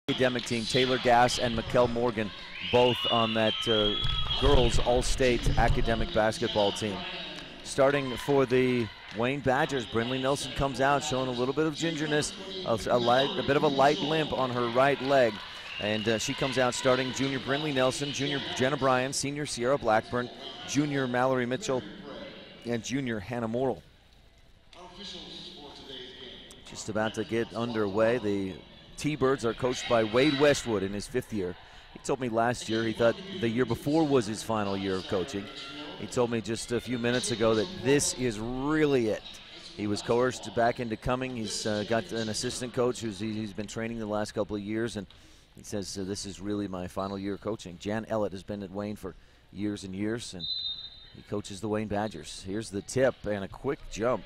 academic team, Taylor Gass and Mikkel Morgan, both on that girls all-state academic basketball team. Starting for the Wayne Badgers, Brinley Nelson comes out showing a little bit of gingerness, a bit of a light limp on her right leg. And she comes out starting junior Brinley Nelson, junior Jenna Bryan, senior Sierra Blackburn, junior Mallory Mitchell, and junior Hannah Morrill. Just about to get underway. The T-Birds are coached by Wade Westwood in his 5th year. He told me last year he thought the year before was his final year of coaching. He told me just a few minutes ago that this is really it. He was coerced back into coming. He's got an assistant coach he's been training the last couple of years, and he says this is really my final year of coaching. Jan Ellett has been at Wayne for years and years, and he coaches the Wayne Badgers. Here's the tip and a quick jump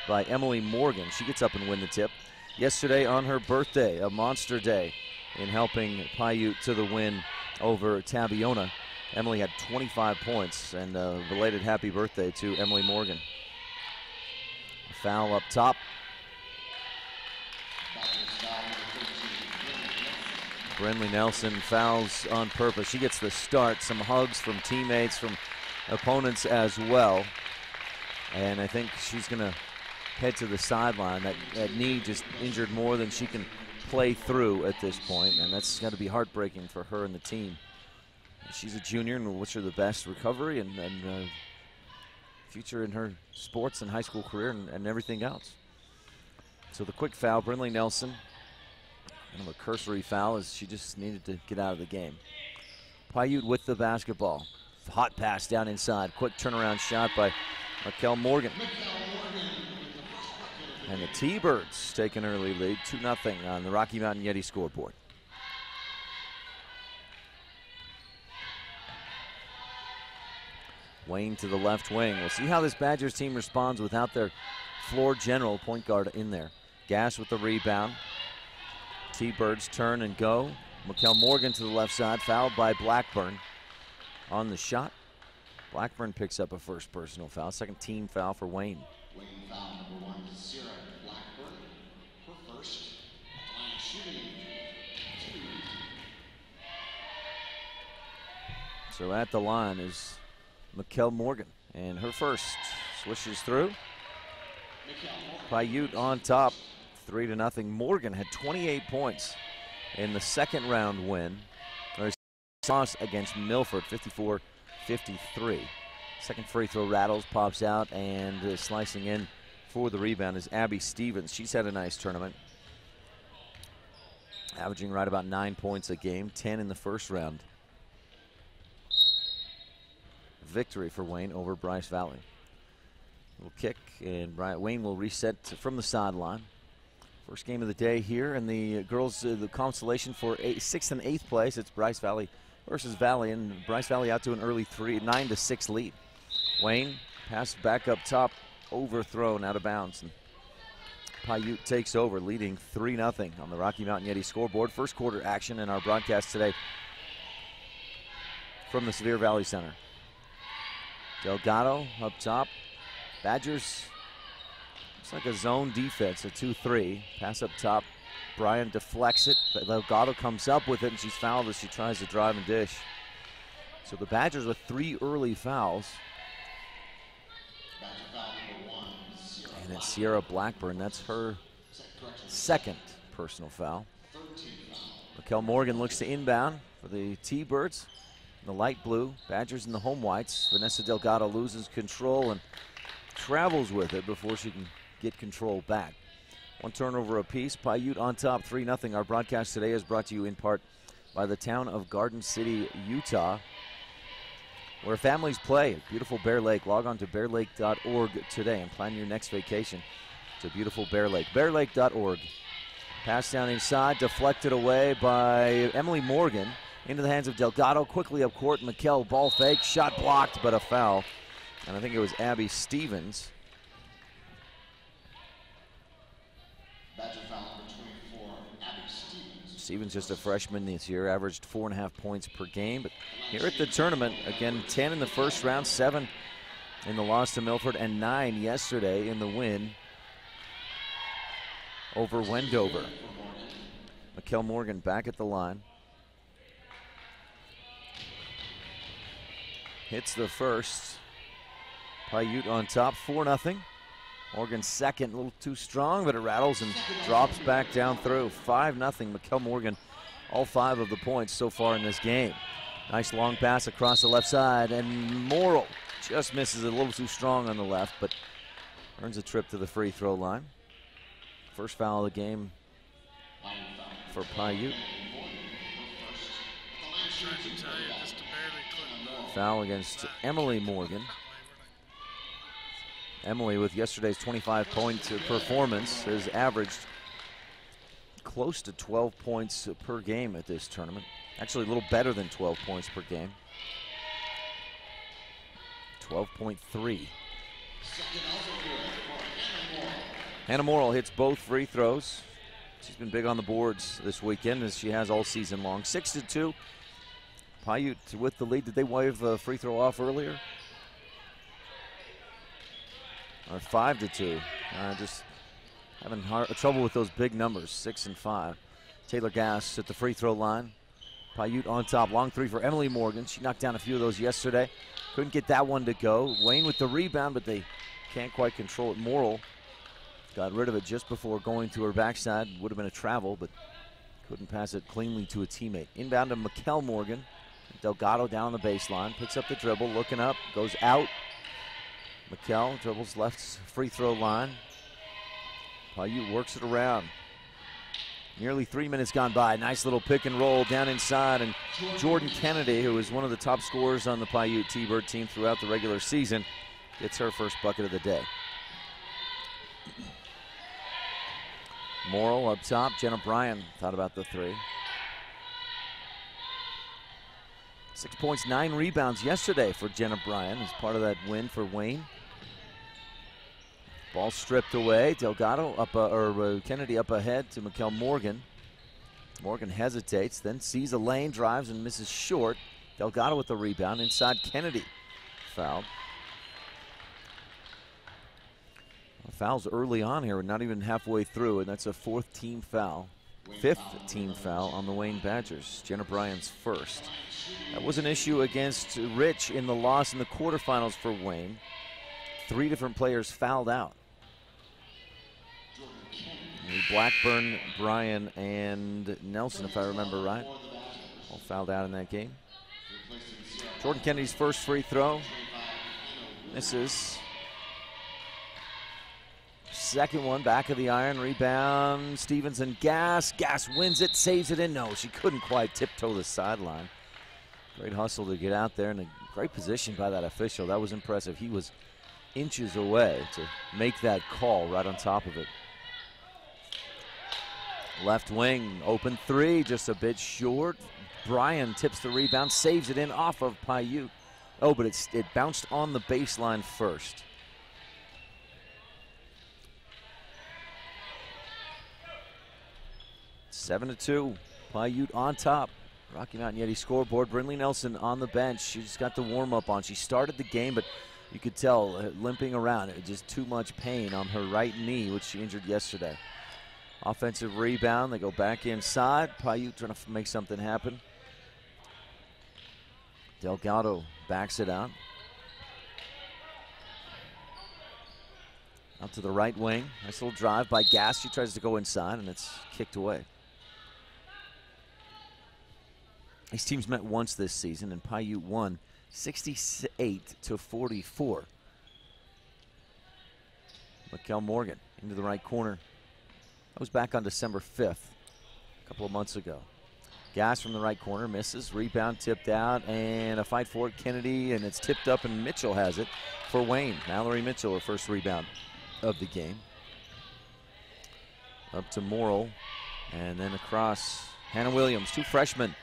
by Emily Morgan. She gets up and wins the tip. Yesterday on her birthday, a monster day in helping Piute to the win over Tabiona. Emily had 25 points, and a belated happy birthday to Emily Morgan. A foul up top. Brinley Nelson fouls on purpose. She gets the start, some hugs from teammates, from opponents as well. And I think she's gonna head to the sideline. That knee just injured more than she can play through at this point, and that's got to be heartbreaking for her and the team. She's a junior, and we'll wish her the best recovery and future in her sports and high school career and everything else. So the quick foul, Brinley Nelson, kind of a cursory foul as she just needed to get out of the game. Piute with the basketball. Hot pass down inside. Quick turnaround shot by Mikkel Morgan. And the T-Birds take an early lead, 2-0 on the Rocky Mountain Yeti scoreboard. Wayne to the left wing. We'll see how this Badgers team responds without their floor general point guard in there. Gass with the rebound. T-Birds turn and go. Mikkel Morgan to the left side, fouled by Blackburn on the shot. Blackburn picks up a first personal foul, second team foul for Wayne. Wayne foul number 1, Sierra Blackburn. Her first. Shooting. So at the line is Mikkel Morgan, and her first swishes through. Piute on top, 3-0. Morgan had 28 points in the second round win, or loss against Milford, 54-53. Second free throw rattles, pops out, and slicing in for the rebound is Abby Stevens. She's had a nice tournament, averaging right about 9 points a game, 10 in the first round. Victory for Wayne over Bryce Valley. Little kick, and Wayne will reset from the sideline. First game of the day here, and the girls, the consolation for 6th and 8th place. It's Bryce Valley versus Valley, and Bryce Valley out to an early 9-6 lead. Wayne pass back up top, overthrown out of bounds, and Piute takes over, leading 3-0 on the Rocky Mountain Yeti scoreboard. First quarter action in our broadcast today from the Sevier Valley Center. Delgado up top. Badgers, looks like a zone defense, a 2-3. Pass up top. Bryan deflects it. Delgado comes up with it, and she's fouled as she tries to drive and dish. So the Badgers with 3 early fouls. And it's Sierra Blackburn. That's her second personal foul. Mikkel Morgan looks to inbound for the T-Birds. In the light blue, Badgers in the home whites. Vanessa Delgado loses control and travels with it before she can get control back. One turnover apiece. Piute on top, 3-0. Our broadcast today is brought to you in part by the town of Garden City, Utah, where families play at beautiful Bear Lake. Log on to bearlake.org today and plan your next vacation to beautiful Bear Lake. bearlake.org. Pass down inside, deflected away by Emily Morgan. Into the hands of Delgado, quickly up court. Mikkel, ball fake, shot blocked, but a foul. And I think it was Abby Stevens. Badger foul number 24, Abby Stevens. Stevens, just a freshman this year, averaged 4.5 points per game. But here at the tournament, again, 10 in the first round, 7 in the loss to Milford, and 9 yesterday in the win over Wendover. Mikkel Morgan back at the line. Hits the first. Piute on top, 4-0. Morgan second, a little too strong, but it rattles and drops back down through. 5-0. Mikkel Morgan, all 5 of the points so far in this game. Nice long pass across the left side, and Morrill just misses it, a little too strong on the left, but earns a trip to the free throw line. First foul of the game for Piute. Foul against Emily Morgan. Emily, with yesterday's 25-point performance, has averaged close to 12 points per game at this tournament. Actually, a little better than 12 points per game. 12.3. Hannah Morrill hits both free throws. She's been big on the boards this weekend, as she has all season long. 6-2. Piute with the lead. Did they wave the free throw off earlier? Or 5-2. Just having trouble with those big numbers, 6 and 5. Taylor Gass at the free throw line. Piute on top, long three for Emily Morgan. She knocked down a few of those yesterday. Couldn't get that one to go. Wayne with the rebound, but they can't quite control it. Morrill got rid of it just before going to her backside. Would have been a travel, but couldn't pass it cleanly to a teammate. Inbound to Mikkel Morgan. Delgado down the baseline, picks up the dribble, looking up, goes out. Mikkel dribbles left free throw line. Piute works it around. Nearly 3 minutes gone by. Nice little pick and roll down inside, and Jordan Kennedy, who is one of the top scorers on the Piute T-Bird team throughout the regular season, gets her first bucket of the day. Morrill up top. Jenna Bryan thought about the three. 6 points, 9 rebounds yesterday for Jenna Bryan as part of that win for Wayne. Ball stripped away. Delgado up, Kennedy up ahead to Mikkel Morgan. Morgan hesitates, then sees a lane, drives and misses short. Delgado with the rebound. Inside, Kennedy fouled. Fouls early on here, not even halfway through, and that's a 4th team foul. 5th team foul on the Wayne Badgers. Jenna Bryan's first. That was an issue against Rich in the loss in the quarterfinals for Wayne. 3 different players fouled out. Blackburn, Bryan, and Nelson, if I remember right, all fouled out in that game. Jordan Kennedy's first free throw. Misses. Second one, back of the iron, rebound. Stevens and Gass. Gass wins it, saves it in. No, she couldn't quite tiptoe the sideline. Great hustle to get out there, and a great position by that official. That was impressive. He was inches away to make that call right on top of it. Left wing, open three, just a bit short. Bryan tips the rebound, saves it in off of Piute. Oh, but it bounced on the baseline first. Seven to 2, Piute on top. Rocky Mountain Yeti scoreboard. Brindley Nelson on the bench. She just got the warm-up on. She started the game, but you could tell limping around. It was just too much pain on her right knee, which she injured yesterday. Offensive rebound. They go back inside. Piute trying to make something happen. Delgado backs it out. Out to the right wing. Nice little drive by Gass. She tries to go inside, and it's kicked away. These teams met once this season, and Piute won 68-44. Mikkel Morgan into the right corner. That was back on December 5th, a couple of months ago. Gass from the right corner misses. Rebound tipped out, and a fight for it. Kennedy, and it's tipped up, and Mitchell has it for Wayne. Mallory Mitchell, her first rebound of the game. Up to Morrill, and then across Hannah Williams, 2 freshmen.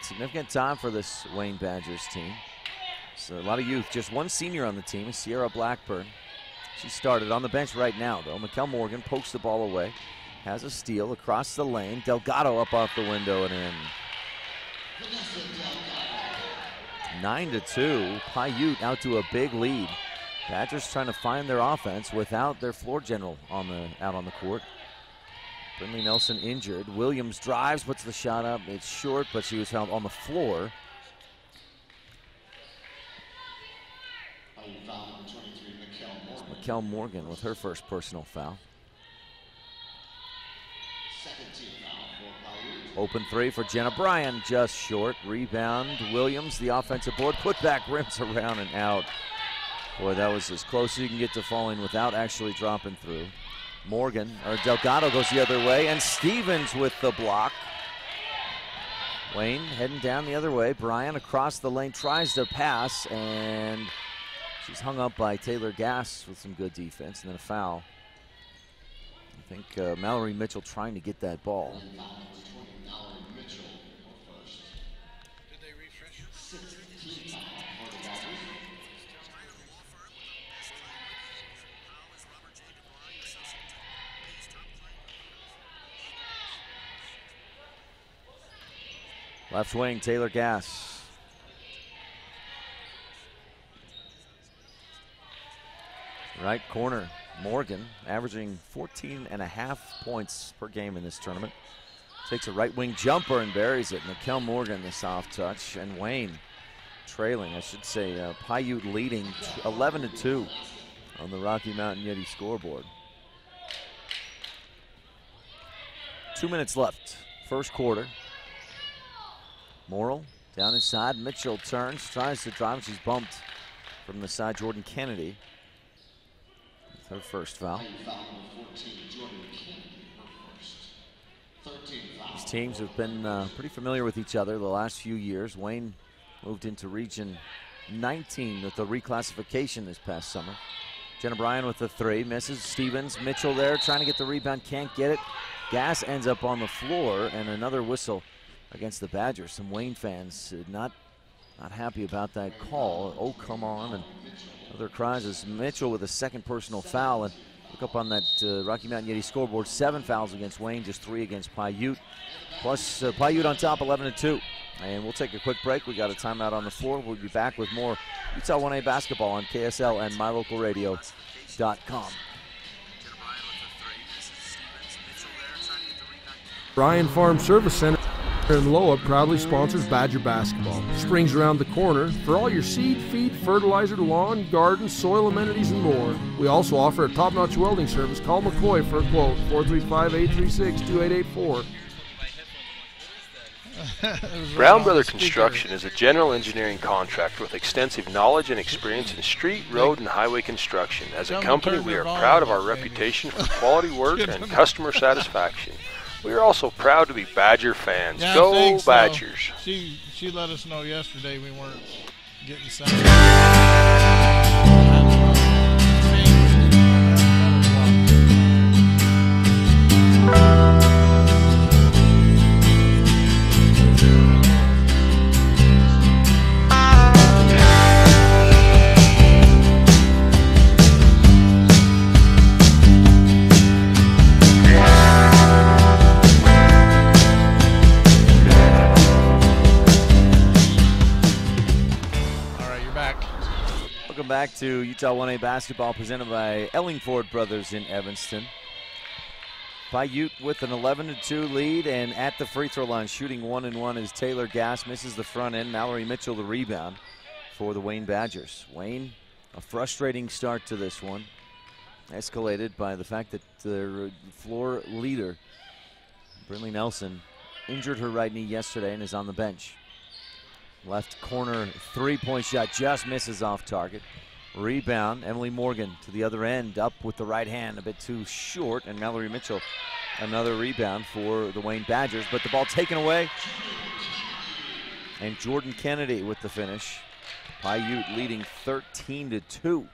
Significant time for this Wayne Badgers team. So a lot of youth. Just 1 senior on the team is Sierra Blackburn. She started on the bench right now, though. Mikkel Morgan pokes the ball away. Has a steal across the lane. Delgado up off the window and in. 9-2. Piute out to a big lead. Badgers trying to find their offense without their floor general out on the court. Brindley Nelson injured. Williams drives, puts the shot up. It's short, but she was found on the floor. Raquel Morgan with her first personal foul. Open three for Jenna Bryan, just short. Rebound, Williams, the offensive board. Put back, rims around and out. Boy, that was as close as you can get to falling without actually dropping through. Morgan, or Delgado goes the other way, and Stevens with the block. Wayne heading down the other way. Bryan across the lane, tries to pass, and she's hung up by Taylor Gass with some good defense, and then a foul. I think Mallory Mitchell trying to get that ball. Left wing, Taylor Gass. Right corner, Morgan, averaging 14.5 points per game in this tournament. Takes a right wing jumper and buries it. Raquel Morgan, the soft touch, and Wayne trailing, I should say. Piute leading 11-2 on the Rocky Mountain Yeti scoreboard. 2 minutes left, first quarter. Morrill down inside. Mitchell turns, tries to drive. She's bumped from the side. Jordan Kennedy with her first foul. These teams have been pretty familiar with each other the last few years. Wayne moved into Region 19 with the reclassification this past summer. Jenna Bryan with the three, misses. Stevens, Mitchell there trying to get the rebound, can't get it. Gass ends up on the floor, and another whistle against the Badgers. Some Wayne fans not happy about that call. Oh, come on, and other cries as Mitchell with a second personal foul. And look up on that Rocky Mountain Yeti scoreboard, 7 fouls against Wayne, just 3 against Piute. Plus Piute on top, 11-2. And we'll take a quick break. We got a timeout on the floor. We'll be back with more Utah 1A basketball on KSL and mylocalradio.com. Bryan Farm Service Center in Loa proudly sponsors Badger basketball. Spring's around the corner for all your seed, feed, fertilizer, lawn, garden, soil amenities, and more. We also offer a top-notch welding service. Call McCoy for a quote, 435-836-2884. Brown Brother Construction is a general engineering contractor with extensive knowledge and experience in street, road, and highway construction. As a company, we are proud of our reputation for quality work and customer satisfaction. We are also proud to be Badger fans. Yeah, Go so. Badgers! She let us know yesterday we weren't getting some. Back to Utah 1A basketball presented by Ellingford Brothers in Evanston. Piute with an 11-2 lead, and at the free throw line shooting 1-1 is Taylor Gass, misses the front end. Mallory Mitchell the rebound for the Wayne Badgers. Wayne, a frustrating start to this one, escalated by the fact that their floor leader, Brindley Nelson, injured her right knee yesterday and is on the bench. Left corner three-point shot just misses off target. Rebound, Emily Morgan to the other end, up with the right hand, a bit too short, and Mallory Mitchell another rebound for the Wayne Badgers, but the ball taken away. And Jordan Kennedy with the finish. Piute leading 13-2.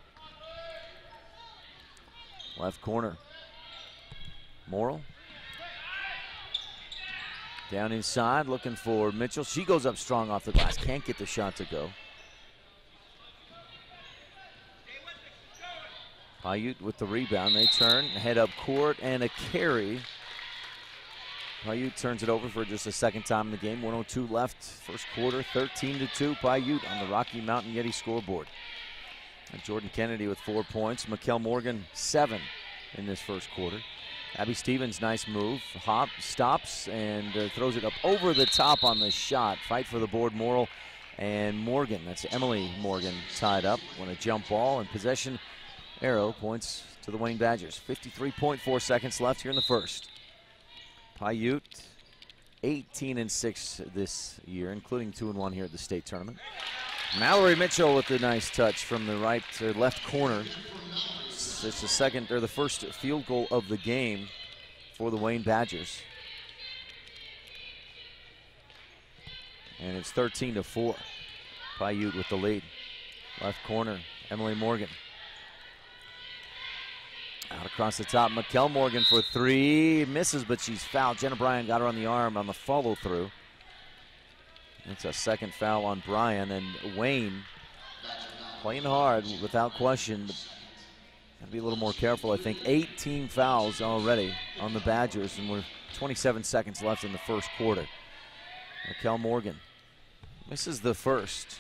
Left corner. Morrill. Down inside, looking for Mitchell. She goes up strong off the glass, can't get the shot to go. Piute with the rebound. They turn, head up court, and a carry. Piute turns it over for just a second time in the game. 1:02 left, first quarter, 13-2. Piute on the Rocky Mountain Yeti scoreboard. And Jordan Kennedy with 4 points. Raquel Morgan, 7 in this first quarter. Abby Stevens, nice move. Hop, stops, and throws it up over the top on the shot. Fight for the board, Morrill and Morgan. That's Emily Morgan tied up on a jump ball, and possession arrow points to the Wayne Badgers. 53.4 seconds left here in the first. Piute 18-6 this year, including 2-1 here at the state tournament. Mallory Mitchell with a nice touch from the right to left corner. It's the second or the first field goal of the game for the Wayne Badgers. And it's 13-4. Piute with the lead. Left corner, Emily Morgan. Out across the top, Mikkel Morgan for three. Misses, but she's fouled. Jenna Bryan got her on the arm on the follow through. It's a second foul on Bryan, and Wayne playing hard without question. Gotta be a little more careful, I think. 18 fouls already on the Badgers, and we're 27 seconds left in the first quarter. Mikkel Morgan misses the first.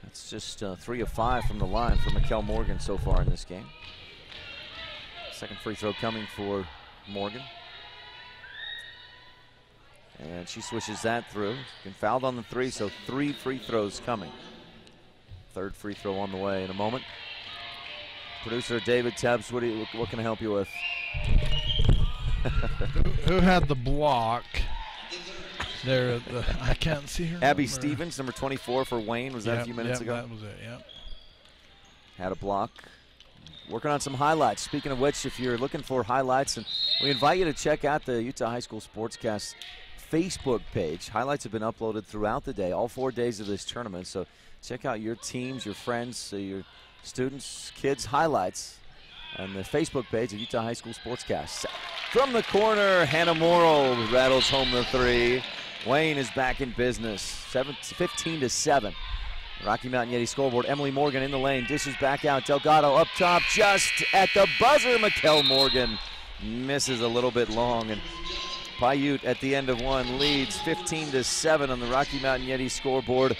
That's just 3 of 5 from the line for Mikkel Morgan so far in this game. Second free throw coming for Morgan. And she swishes that through. Been fouled on the 3, so 3 free throws coming. Third free throw on the way in a moment. Producer David Tebbs, what can I help you with? Who had the block? There, I can't see her. Abby Stevens, number 24 for Wayne. Was that a few minutes ago? That was it, yep. Had a block. Working on some highlights. Speaking of which, if you're looking for highlights, and we invite you to check out the Utah High School Sportscast Facebook page. Highlights have been uploaded throughout the day, all 4 days of this tournament. So check out your teams, your friends, your students, kids' highlights on the Facebook page of Utah High School Sportscast. From the corner, Hannah Morrill rattles home the 3. Wayne is back in business, 15-7. Rocky Mountain Yeti scoreboard. Emily Morgan in the lane, dishes back out. Delgado up top, just at the buzzer. Mikkel Morgan misses a little bit long, and Piute at the end of one leads 15-7 on the Rocky Mountain Yeti scoreboard.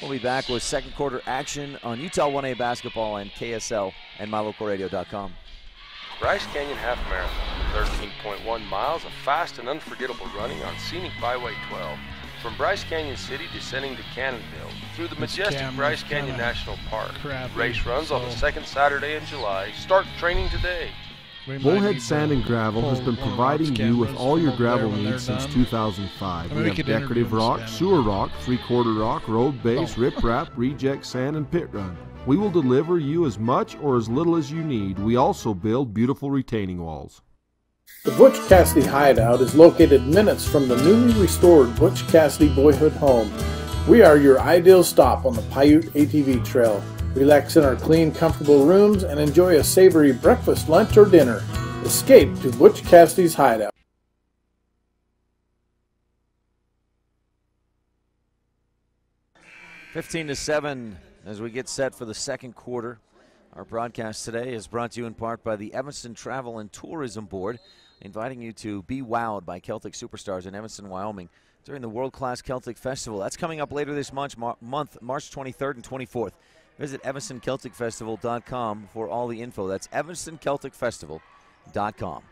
We'll be back with second quarter action on Utah 1A basketball and KSL and MyLocalRadio.com. Bryce Canyon Half Marathon, 13.1 miles of fast and unforgettable running on scenic Byway 12. From Bryce Canyon City descending to Cannonville, through the majestic Bryce Canyon National Park. Race runs on the second Saturday in July. Start training today. Bullhead Sand and Gravel has been providing you with all your gravel needs since 2005. We have decorative rock, sewer rock, three-quarter rock, road base, riprap, reject sand, and pit run. We will deliver you as much or as little as you need. We also build beautiful retaining walls. The Butch Cassidy Hideout is located minutes from the newly restored Butch Cassidy Boyhood Home. We are your ideal stop on the Piute ATV Trail. Relax in our clean, comfortable rooms and enjoy a savory breakfast, lunch, or dinner. Escape to Butch Cassidy's Hideout. 15-7 as we get set for the second quarter. Our broadcast today is brought to you in part by the Evanston Travel and Tourism Board, inviting you to be wowed by Celtic superstars in Evanston, Wyoming during the World Class Celtic Festival. That's coming up later this month, March 23rd and 24th. Visit EvanstonCelticFestival.com for all the info. That's EvanstonCelticFestival.com.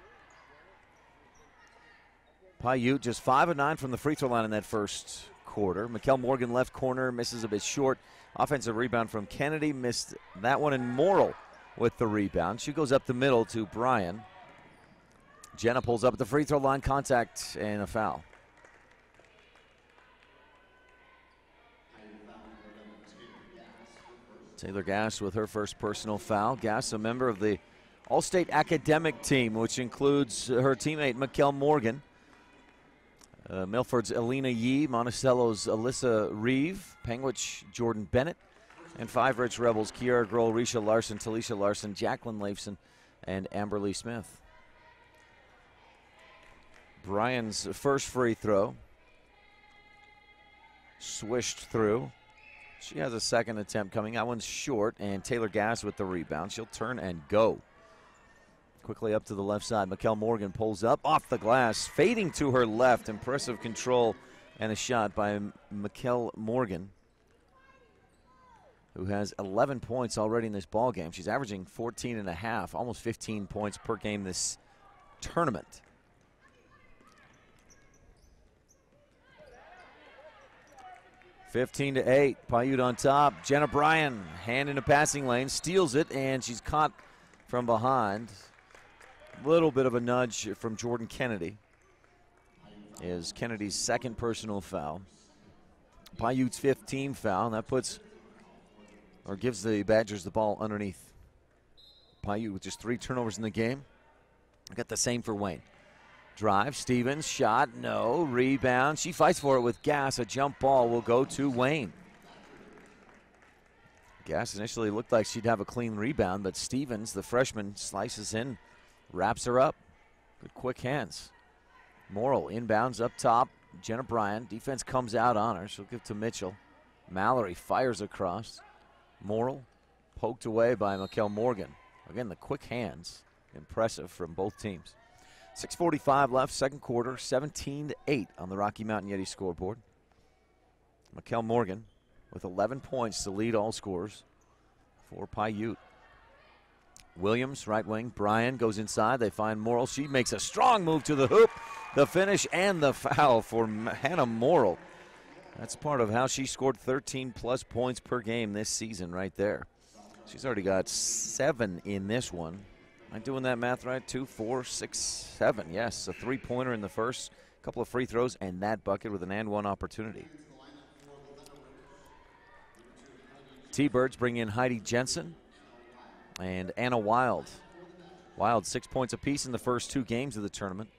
Piute just 5 of 9 from the free throw line in that first quarter. Mikkel Morgan left corner, misses a bit short. Offensive rebound from Kennedy, missed that one, and Morrill with the rebound. She goes up the middle to Bryan. Jenna pulls up at the free throw line, contact, and a foul. Taylor Gass with her first personal foul. Gass, a member of the All-State Academic Team, which includes her teammate Mikkel Morgan, Milford's Alina Yee, Monticello's Alyssa Reeve, Penguich Jordan Bennett, and 5 Rich Rebels, Kiara Grohl, Risha Larson, Talisha Larson, Jacqueline Leifson, and Amberly Smith. Bryan's first free throw, swished through. She has a second attempt coming. That one's short, and Taylor Gass with the rebound. She'll turn and go. Quickly up to the left side. Mikkel Morgan pulls up off the glass, fading to her left. Impressive control and a shot by Mikkel Morgan. who has 11 points already in this ball game. She's averaging 14.5, almost 15 points per game this tournament. (15-8). Piute on top. Jenna Bryan, hand in a passing lane, steals it, and she's caught from behind. Little bit of a nudge from Jordan Kennedy. Is Kennedy's second personal foul. Piute's 15th foul, and that puts or gives the Badgers the ball underneath. Piute with just 3 turnovers in the game. Got the same for Wayne. Drive, Stevens, shot, no, rebound. She fights for it with Gass. A jump ball will go to Wayne. Gass initially looked like she'd have a clean rebound, but Stevens, the freshman, slices in, wraps her up. Good quick hands. Morrill inbounds up top. Jenna Bryan, defense comes out on her. She'll give to Mitchell. Mallory fires across. Morrill poked away by Mikkel Morgan. Again, the quick hands, impressive from both teams. 6:45 left, second quarter, 17-8 on the Rocky Mountain Yeti scoreboard. Mikkel Morgan with 11 points to lead all scorers for Piute. Williams, right wing. Bryan goes inside. They find Morrill. She makes a strong move to the hoop. The finish and the foul for Hannah Morrill. That's part of how she scored 13-plus points per game this season right there. She's already got 7 in this one. Am I doing that math right? 2, 4, 6, 7. Yes, a 3-pointer in the first, couple of free throws, and that bucket with an and-one opportunity. T-Birds bring in Heidi Jensen and Anna Wild. Wild 6 points apiece in the first 2 games of the tournament.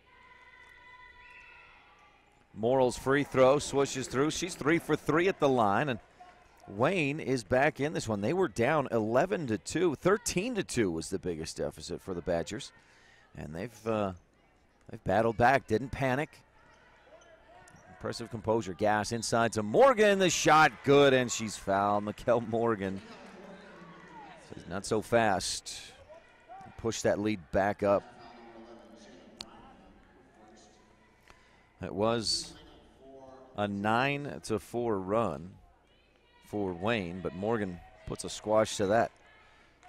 Morrill's free throw swishes through. She's 3 for 3 at the line, and Wayne is back in this one. They were down 11-2. 13-2 was the biggest deficit for the Badgers, and they've battled back. Didn't panic. Impressive composure. Gass inside to Morgan. The shot good, and she's fouled. Mikkel Morgan says not so fast. Push that lead back up. It was a 9-4 run for Wayne, but Morgan puts a squash to that.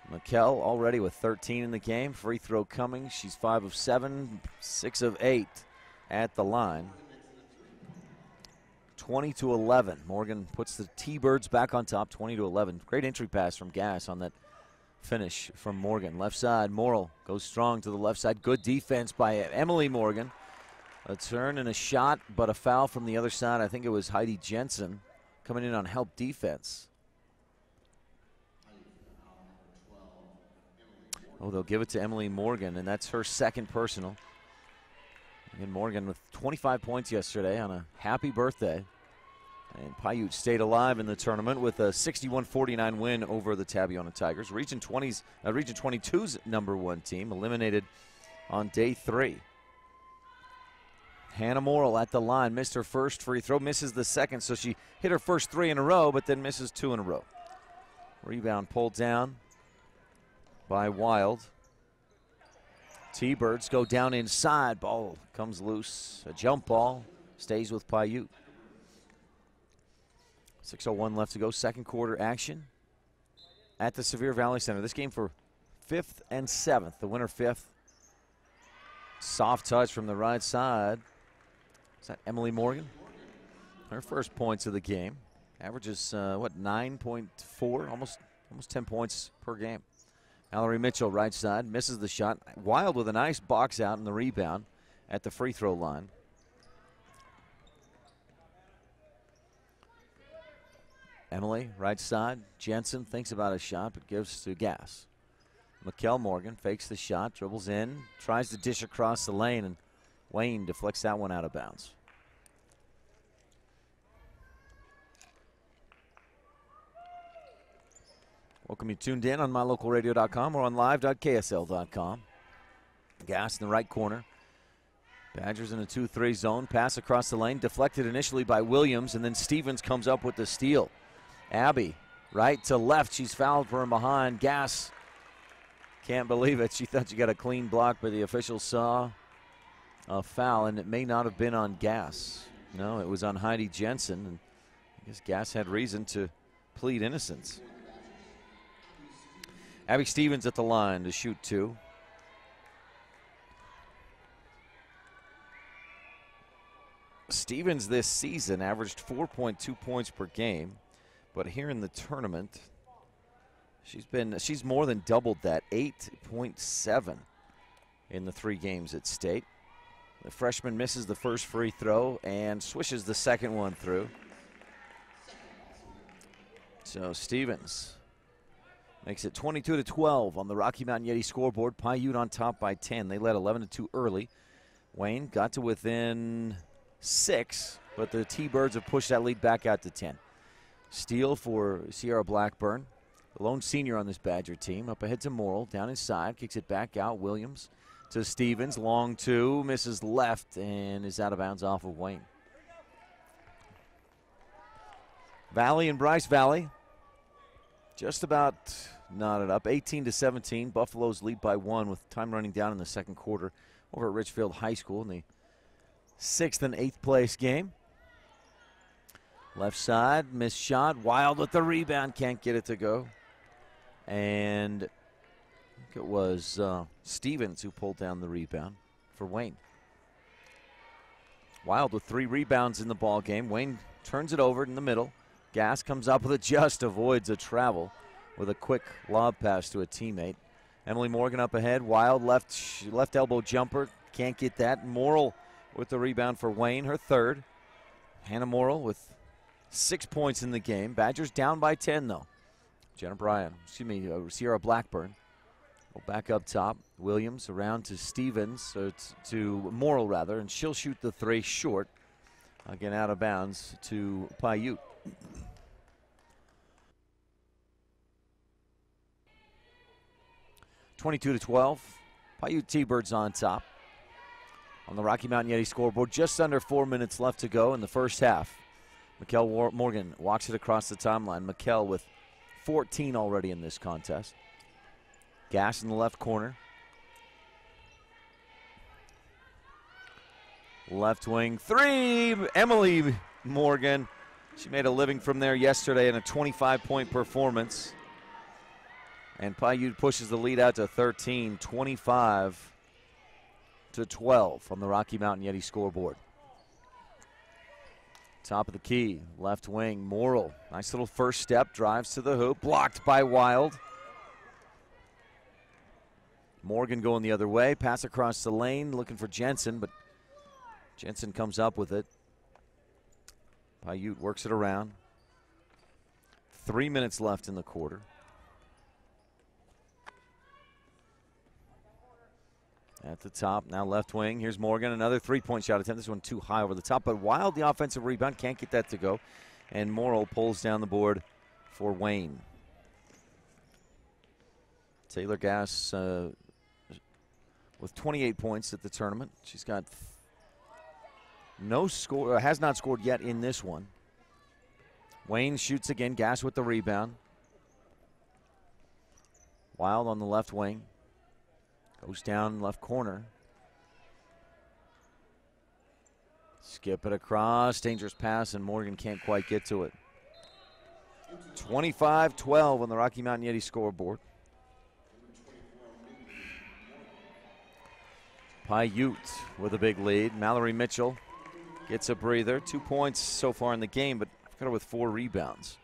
Mikkel already with 13 in the game. Free throw coming. She's 5 of 7, 6 of 8 at the line. 20-11. Morgan puts the T-Birds back on top, 20-11. Great entry pass from Gass on that finish from Morgan. Left side, Morrill goes strong to the left side. Good defense by Emily Morgan. A turn and a shot, but a foul from the other side. I think it was Heidi Jensen coming in on help defense. Oh, they'll give it to Emily Morgan, and that's her second personal. And Morgan with 25 points yesterday on a happy birthday. And Piute stayed alive in the tournament with a 61-49 win over the Tabiona Tigers. Region 22's #1 team eliminated on day 3. Hannah Morrill at the line, missed her first free throw, misses the second, so she hit her first 3 in a row, but then misses 2 in a row. Rebound pulled down by Wild. T-Birds go down inside. Ball comes loose. A jump ball stays with Piute. 6:01 left to go. Second quarter action at the Sevier Valley Center. This game for 5th and 7th. The winner 5th. Soft touch from the right side. Is that Emily Morgan? Her first points of the game. Averages, 9.4, almost 10 points per game. Mallory Mitchell, right side, misses the shot. Wild with a nice box out and the rebound at the free throw line. Emily, right side. Jensen thinks about a shot, but gives to Gass. Mikkel Morgan fakes the shot, dribbles in, tries to dish across the lane, and Wayne deflects that one out of bounds. Welcome, you tuned in on mylocalradio.com or on live.ksl.com. Gass in the right corner. Badgers in a 2-3 zone. Pass across the lane, deflected initially by Williams, and then Stevens comes up with the steal. Abby, right to left. She's fouled from behind. Gass can't believe it. She thought she got a clean block, but the official saw a foul, and it may not have been on Gass. No, it was on Heidi Jensen, and I guess Gass had reason to plead innocence. Abby Stevens at the line to shoot 2. Stevens this season averaged 4.2 points per game, but here in the tournament, she's more than doubled that, 8.7 in the 3 games at state. The freshman misses the first free throw and swishes the second one through. So Stevens makes it 22-12 on the Rocky Mountain Yeti scoreboard. Piute on top by 10. They led 11-2 early. Wayne got to within 6, but the T-Birds have pushed that lead back out to 10. Steal for Sierra Blackburn, the lone senior on this Badger team. Up ahead to Morrill, down inside, kicks it back out. Williams to Stevens, long 2, misses left and is out of bounds off of Wayne. Valley and Bryce Valley just about knotted up, 18-17. Buffaloes lead by 1 with time running down in the second quarter over at Richfield High School in the 6th and 8th place game. Left side, missed shot. Wild with the rebound, can't get it to go. And I think it was Stevens who pulled down the rebound for Wayne. Wild with 3 rebounds in the ball game. Wayne turns it over in the middle. Gass comes up with it, just avoids a travel with a quick lob pass to a teammate. Emily Morgan up ahead. Wild left elbow jumper, can't get that. Morrill with the rebound for Wayne, her 3rd. Hannah Morrill with 6 points in the game. Badgers down by 10 though. Sierra Blackburn will back up top. Williams around to Stevens, to Morrill rather, and she'll shoot the 3 short. Again out of bounds to Piute. 22-12. Piute T-Birds on top. On the Rocky Mountain Yeti scoreboard, just under 4 minutes left to go in the first half. Mikkel Morgan walks it across the timeline. Mikkel with 14 already in this contest. Gass in the left corner. Left wing 3, Emily Morgan. She made a living from there yesterday in a 25-point performance. And Piute pushes the lead out to 13, 25-12 on the Rocky Mountain Yeti scoreboard. Top of the key, left wing, Morrill. Nice little first step, drives to the hoop, blocked by Wild. Morgan going the other way, pass across the lane, looking for Jensen, but Jensen comes up with it. Piute works it around. 3 minutes left in the quarter. At the top, now left wing. Here's Morgan, another three-point shot attempt. This one too high over the top, but Wild, the offensive rebound, can't get that to go. And Morrill pulls down the board for Wayne. Taylor Gass with 28 points at the tournament. She's got no score, has not scored yet in this one. Wayne shoots again, Gass with the rebound. Wild on the left wing. Goes down left corner. Skip it across, dangerous pass, and Morgan can't quite get to it. 25-12 on the Rocky Mountain Yeti scoreboard. Piute with a big lead. Mallory Mitchell gets a breather. 2 points so far in the game, but I've got her with 4 rebounds.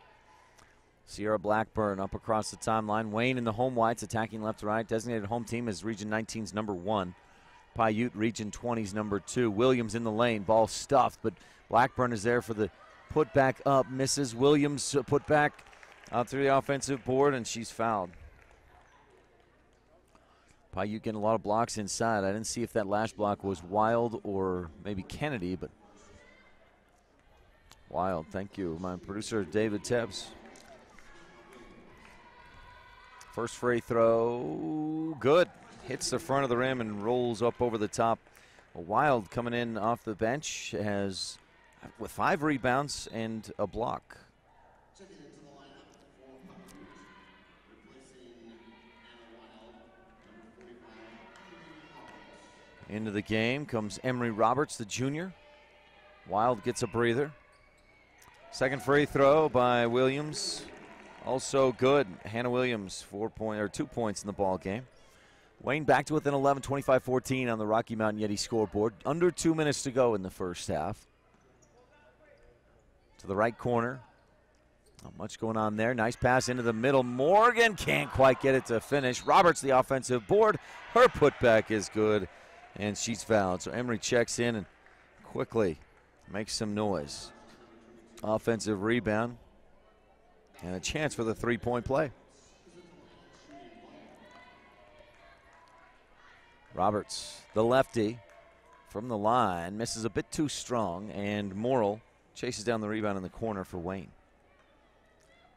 Sierra Blackburn up across the timeline. Wayne in the home whites attacking left to right. Designated home team is Region 19's number 1. Piute, Region 20's number 2. Williams in the lane. Ball stuffed, but Blackburn is there for the put back up. Misses. Williams put back out through the offensive board, and she's fouled. Piute getting a lot of blocks inside. I didn't see if that last block was Wild or maybe Kennedy, but Wild. Thank you, my producer, David Tebbs. First free throw, good. Hits the front of the rim and rolls up over the top. Wild coming in off the bench has with 5 rebounds and a block. Into the game comes Emery Roberts, the junior. Wild gets a breather. Second free throw by Williams. also good. Hannah Williams, 2 points in the ball game. Wayne back to within 11, 25-14 on the Rocky Mountain Yeti scoreboard. Under 2 minutes to go in the first half. To the right corner. Not much going on there. Nice pass into the middle. Morgan can't quite get it to finish. Roberts, the offensive board. Her putback is good, and she's fouled. So Emory checks in and quickly makes some noise. Offensive rebound and a chance for the three-point play. Roberts, the lefty, from the line, misses a bit too strong, and Morrill chases down the rebound in the corner for Wayne.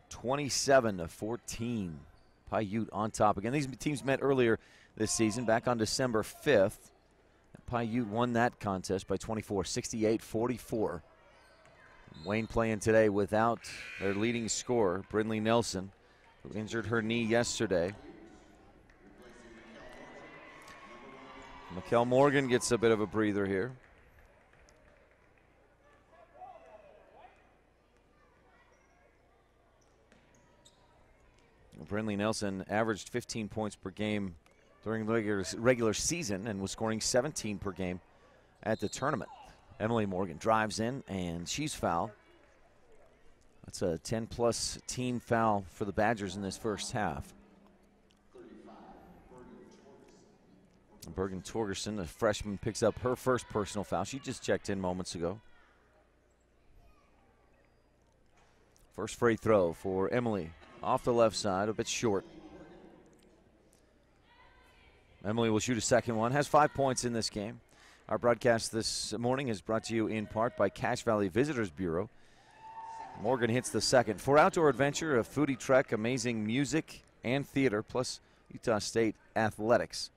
27-14. Piute on top again. These teams met earlier this season, back on December 5th. Piute won that contest by 24, 68-44. Wayne playing today without their leading scorer, Brindley Nelson, who injured her knee yesterday. Mikkel Morgan gets a bit of a breather here. Brindley Nelson averaged 15 points per game during the regular season and was scoring 17 per game at the tournament. Emily Morgan drives in, and she's fouled. That's a 10-plus team foul for the Badgers in this first half. Bergen Torgerson, a freshman, picks up her first personal foul. She just checked in moments ago. First free throw for Emily. Off the left side, a bit short. Emily will shoot a second one. Has 5 points in this game. Our broadcast this morning is brought to you in part by Cache Valley Visitors Bureau. Morgan hits the second. For outdoor adventure, a foodie trek, amazing music and theater, plus Utah State athletics.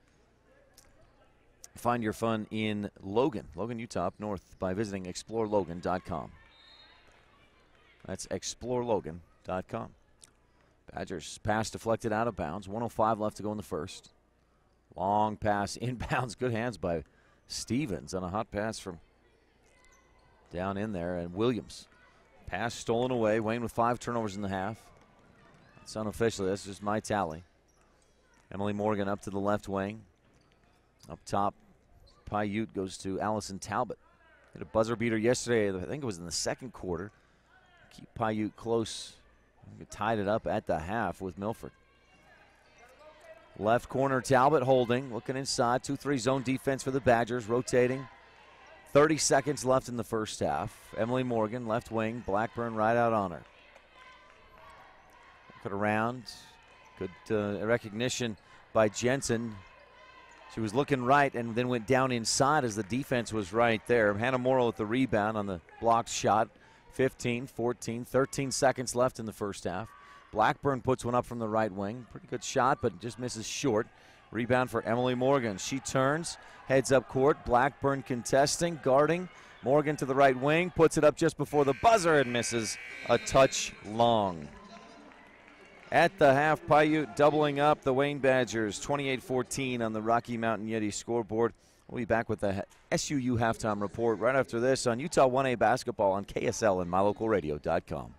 Find your fun in Logan, Utah, up north by visiting explorelogan.com. That's explorelogan.com. Badgers pass deflected out of bounds. 1:05 left to go in the first. Long pass inbounds. Good hands by Stevens on a hot pass from down in there. And Williams. Pass stolen away. Wayne with 5 turnovers in the half. It's unofficially. That's just my tally. Emily Morgan up to the left wing. Up top, Piute goes to Allison Talbot. Hit a buzzer beater yesterday. I think it was in the second quarter. Keep Piute close. Tied it up at the half with Milford. Left corner, Talbot holding. Looking inside. 2-3 zone defense for the Badgers. Rotating. 30 seconds left in the first half. Emily Morgan, left wing. Blackburn right out on her. Look around. Good recognition by Jensen. She was looking right and then went down inside as the defense was right there. Hannah Morrill with the rebound on the blocked shot. 15, 14, 13 seconds left in the first half. Blackburn puts one up from the right wing. Pretty good shot, but just misses short. Rebound for Emily Morgan. She turns, heads up court. Blackburn contesting, guarding. Morgan to the right wing, puts it up just before the buzzer and misses a touch long. At the half, Piute doubling up the Wayne Badgers, 28-14 on the Rocky Mountain Yeti scoreboard. We'll be back with the SUU halftime report right after this on Utah 1A basketball on KSL and MyLocalRadio.com.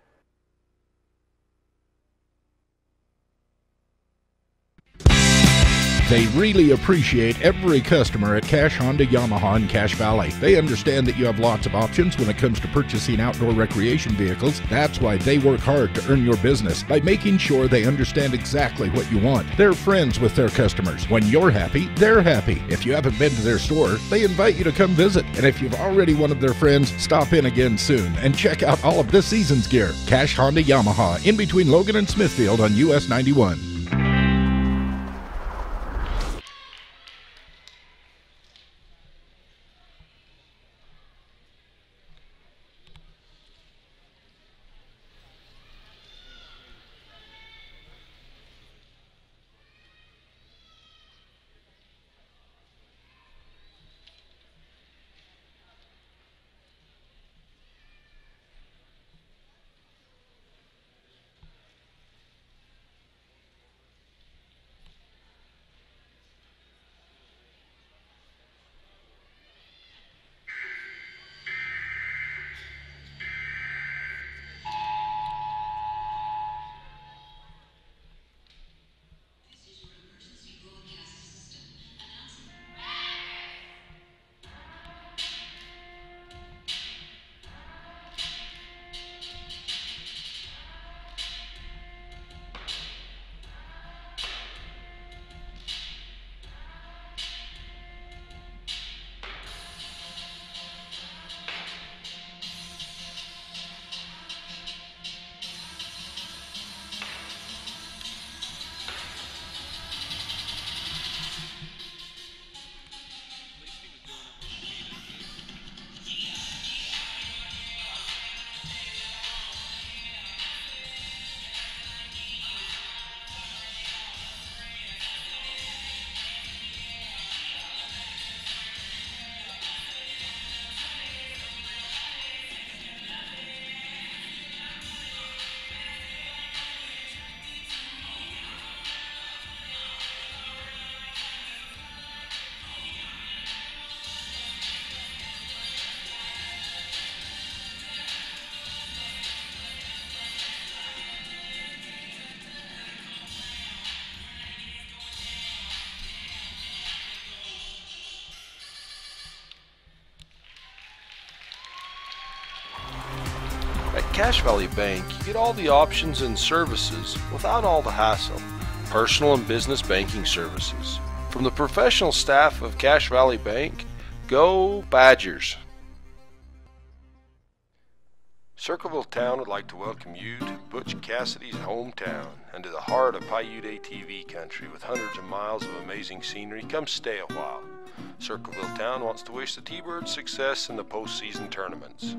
They really appreciate every customer at Cache Honda Yamaha in Cache Valley. They understand that you have lots of options when it comes to purchasing outdoor recreation vehicles. That's why they work hard to earn your business by making sure they understand exactly what you want. They're friends with their customers. When you're happy, they're happy. If you haven't been to their store, they invite you to come visit. And if you've already one of their friends, stop in again soon and check out all of this season's gear. Cache Honda Yamaha in between Logan and Smithfield on US 91. Cache Valley Bank, you get all the options and services without all the hassle. Personal and business banking services. From the professional staff of Cache Valley Bank, go Badgers! Circleville Town would like to welcome you to Butch Cassidy's hometown and to the heart of Piute ATV country with hundreds of miles of amazing scenery. Come stay a while. Circleville Town wants to wish the T-Birds success in the postseason tournaments.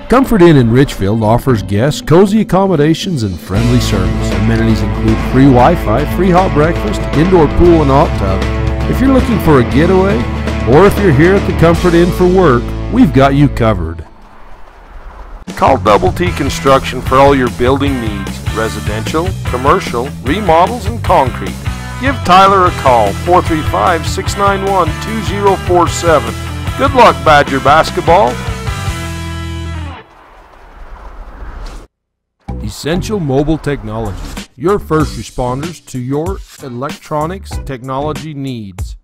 Comfort Inn in Richfield offers guests cozy accommodations and friendly service. Amenities include free Wi-Fi, free hot breakfast, indoor pool and hot tub. If you're looking for a getaway, or if you're here at the Comfort Inn for work, we've got you covered. Call Double T Construction for all your building needs, residential, commercial, remodels, and concrete. Give Tyler a call, 435-691-2047. Good luck, Badger basketball. Essential Mobile Technologies, your first responders to your electronics technology needs.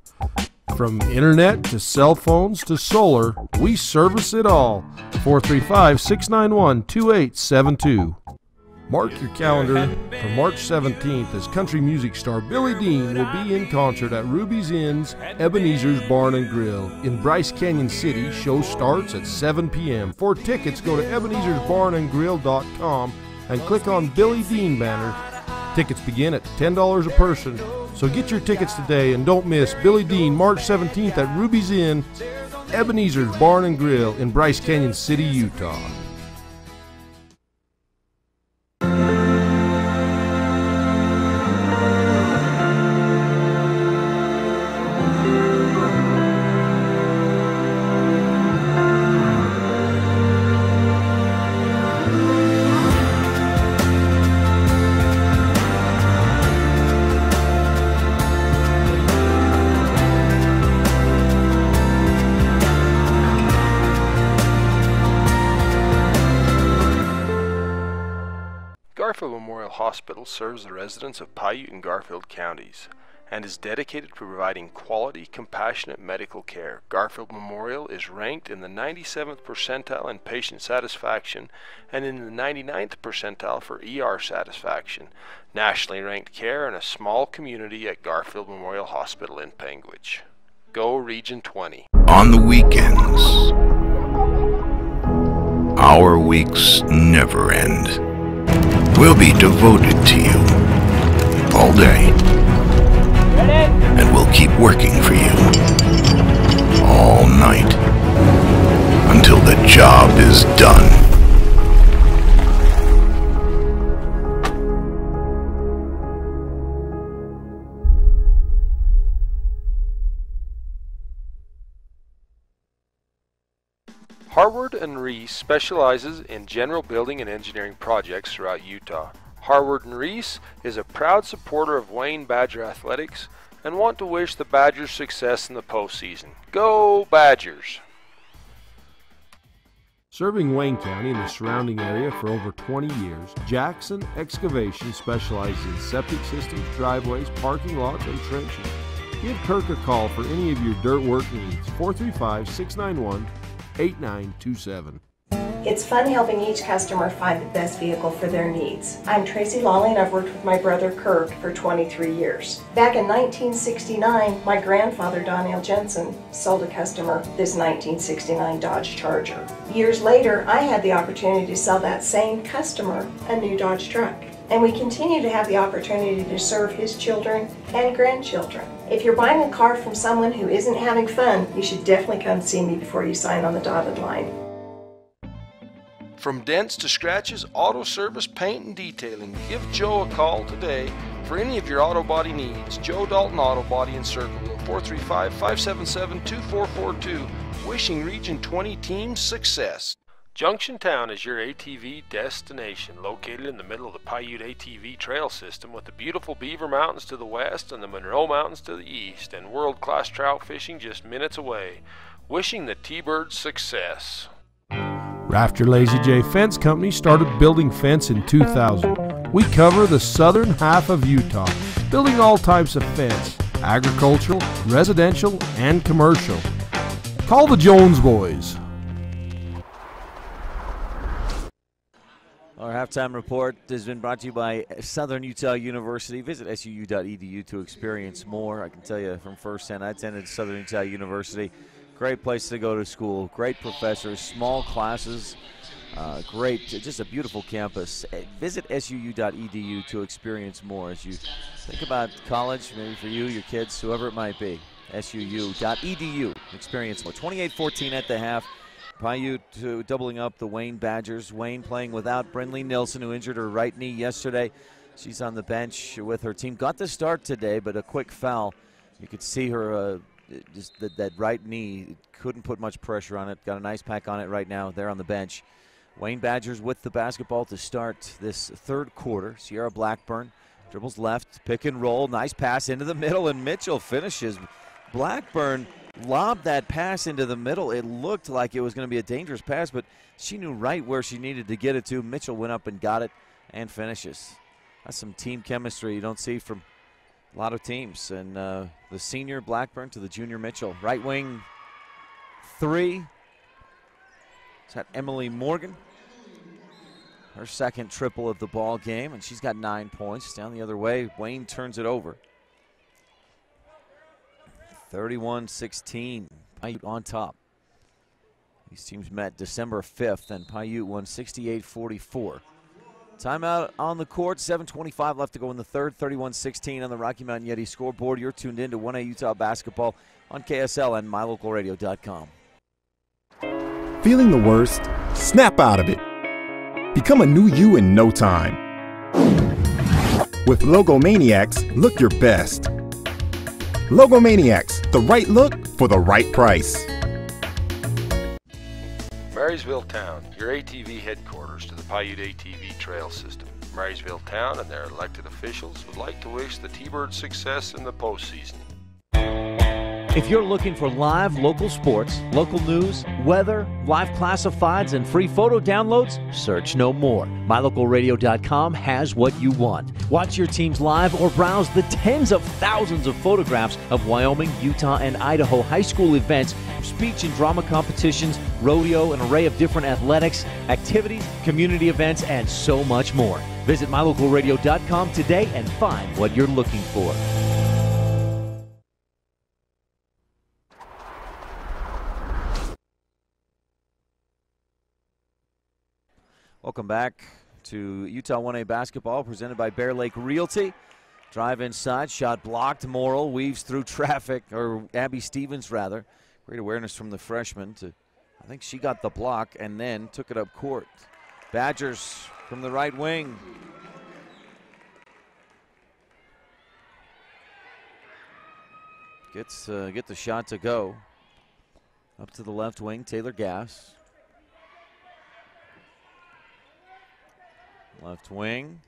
From internet to cell phones to solar, we service it all. 435-691-2872. Mark your calendar for March 17th as country music star Billy Dean will be in concert at Ruby's Inn's Ebenezer's Barn and Grill in Bryce Canyon City. Show starts at 7 p.m. For tickets, go to EbenezersBarnandGrill.com and click on Billy Dean banner. Tickets begin at $10 a person, so get your tickets today and don't miss Billy Dean March 17th at Ruby's Inn, Ebenezer's Barn and Grill in Bryce Canyon City, Utah. Garfield Memorial Hospital serves the residents of Piute and Garfield counties and is dedicated to providing quality, compassionate medical care. Garfield Memorial is ranked in the 97th percentile in patient satisfaction and in the 99th percentile for ER satisfaction. Nationally ranked care in a small community at Garfield Memorial Hospital in Panguitch. Go Region 20. On the weekends, our weeks never end. We'll be devoted to you all day. And we'll keep working for you all night until the job is done. Harwood and Reese specializes in general building and engineering projects throughout Utah. Harwood and Reese is a proud supporter of Wayne Badger athletics and want to wish the Badgers success in the postseason. Go Badgers! Serving Wayne County and the surrounding area for over 20 years, Jackson Excavation specializes in septic systems, driveways, parking lots, and trenching. Give Kirk a call for any of your dirt work needs, 435-691-8927. It's fun helping each customer find the best vehicle for their needs. I'm Tracy Lawley and I've worked with my brother Kirk for 23 years. Back in 1969, my grandfather Donnell Jensen sold a customer this 1969 Dodge Charger. Years later, I had the opportunity to sell that same customer a new Dodge truck. And we continue to have the opportunity to serve his children and grandchildren. If you're buying a car from someone who isn't having fun, you should definitely come see me before you sign on the dotted line. From dents to scratches, auto service, paint, and detailing, give Joe a call today for any of your auto body needs. Joe Dalton Auto Body in Circleville, 435-577-2442. Wishing Region 20 team success. Junction-Town is your ATV destination, located in the middle of the Piute ATV trail system with the beautiful Beaver Mountains to the west and the Monroe Mountains to the east, and world-class trout fishing just minutes away. Wishing the T-Birds success. Rafter Lazy J Fence Company started building fence in 2000. We cover the southern half of Utah, building all types of fence, agricultural, residential, and commercial. Call the Jones boys. Our halftime report has been brought to you by Southern Utah University. Visit suu.edu to experience more. I can tell you from firsthand, I attended Southern Utah University. Great place to go to school, great professors, small classes, just a beautiful campus. Visit suu.edu to experience more as you think about college, maybe for you, your kids, whoever it might be. suu.edu, experience more. 28-14 at the half. Piute doubling up the Wayne Badgers. Wayne playing without Brinley Nilsson, who injured her right knee yesterday. She's on the bench with her team. Got the start today, but a quick foul. You could see her just that right knee, couldn't put much pressure on it. Got a nice pack on it right now there on the bench. Wayne Badgers with the basketball to start this third quarter. Sierra Blackburn dribbles left, pick and roll, nice pass into the middle, and Mitchell finishes. Blackburn lobbed that pass into the middle. It looked like it was going to be a dangerous pass, but she knew right where she needed to get it to. Mitchell went up and got it and finishes. That's some team chemistry you don't see from a lot of teams. And the senior Blackburn to the junior Mitchell. Right wing three. Is that Emily Morgan? Her second triple of the ball game, and she's got 9 points. Down the other way, Wayne turns it over. 31-16, Piute on top. These teams met December 5th, and Piute won 68-44. Timeout on the court, 7:25 left to go in the third, 31-16 on the Rocky Mountain Yeti scoreboard. You're tuned in to 1A Utah basketball on KSL and mylocalradio.com. Feeling the worst? Snap out of it. Become a new you in no time. With Logomaniacs, look your best. Logomaniacs, the right look for the right price. Marysville Town, your ATV headquarters to the Piute ATV trail system. Marysville Town and their elected officials would like to wish the T-Birds success in the postseason. If you're looking for live local sports, local news, weather, live classifieds, and free photo downloads, search no more. MyLocalRadio.com has what you want. Watch your teams live or browse the tens of thousands of photographs of Wyoming, Utah, and Idaho high school events, speech and drama competitions, rodeo, an array of different athletics, activities, community events, and so much more. Visit MyLocalRadio.com today and find what you're looking for. Welcome back to Utah 1A basketball presented by Bear Lake Realty. Drive inside, shot blocked. Morrill weaves through traffic, or Abby Stevens rather. Great awareness from the freshman. I think she got the block and then took it up court. Badgers from the right wing. Get the shot to go. Up to the left wing, Taylor Gass. Left wing.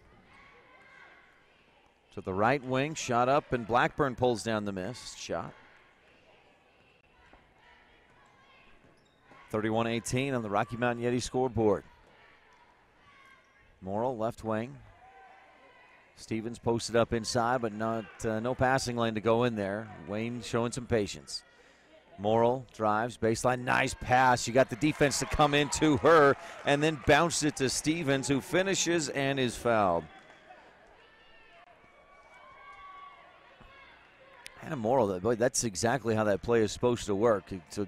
To the right wing, shot up, and Blackburn pulls down the missed shot. 31-18 on the Rocky Mountain Yeti scoreboard. Morrill, left wing. Stevens posted up inside, but no passing lane to go in there. Wayne showing some patience. Morrill drives, baseline, nice pass. She got the defense to come in to her, and then bounced it to Stevens, who finishes and is fouled. Hannah Morrill, boy, that's exactly how that play is supposed to work. So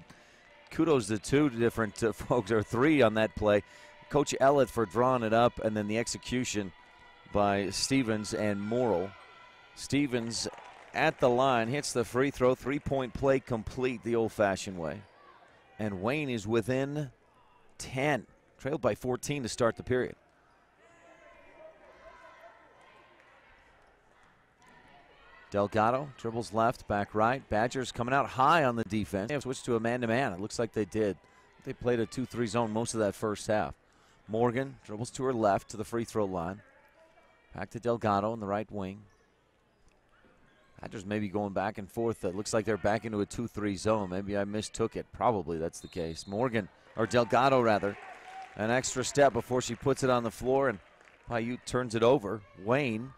kudos to two different folks, or three on that play. Coach Ellett for drawing it up, and then the execution by Stevens and Morrill. Stevens at the line, hits the free throw, three-point play complete the old-fashioned way. And Wayne is within 10, trailed by 14 to start the period. Delgado dribbles left, back right. Badgers coming out high on the defense. They have switched to a man-to-man. It looks like they did. They played a 2-3 zone most of that first half. Morgan dribbles to her left to the free throw line. Back to Delgado in the right wing. Badgers maybe going back and forth. It looks like they're back into a 2-3 zone. Maybe I mistook it. Probably that's the case. Morgan, or Delgado rather, an extra step before she puts it on the floor, and Piute turns it over. Wayne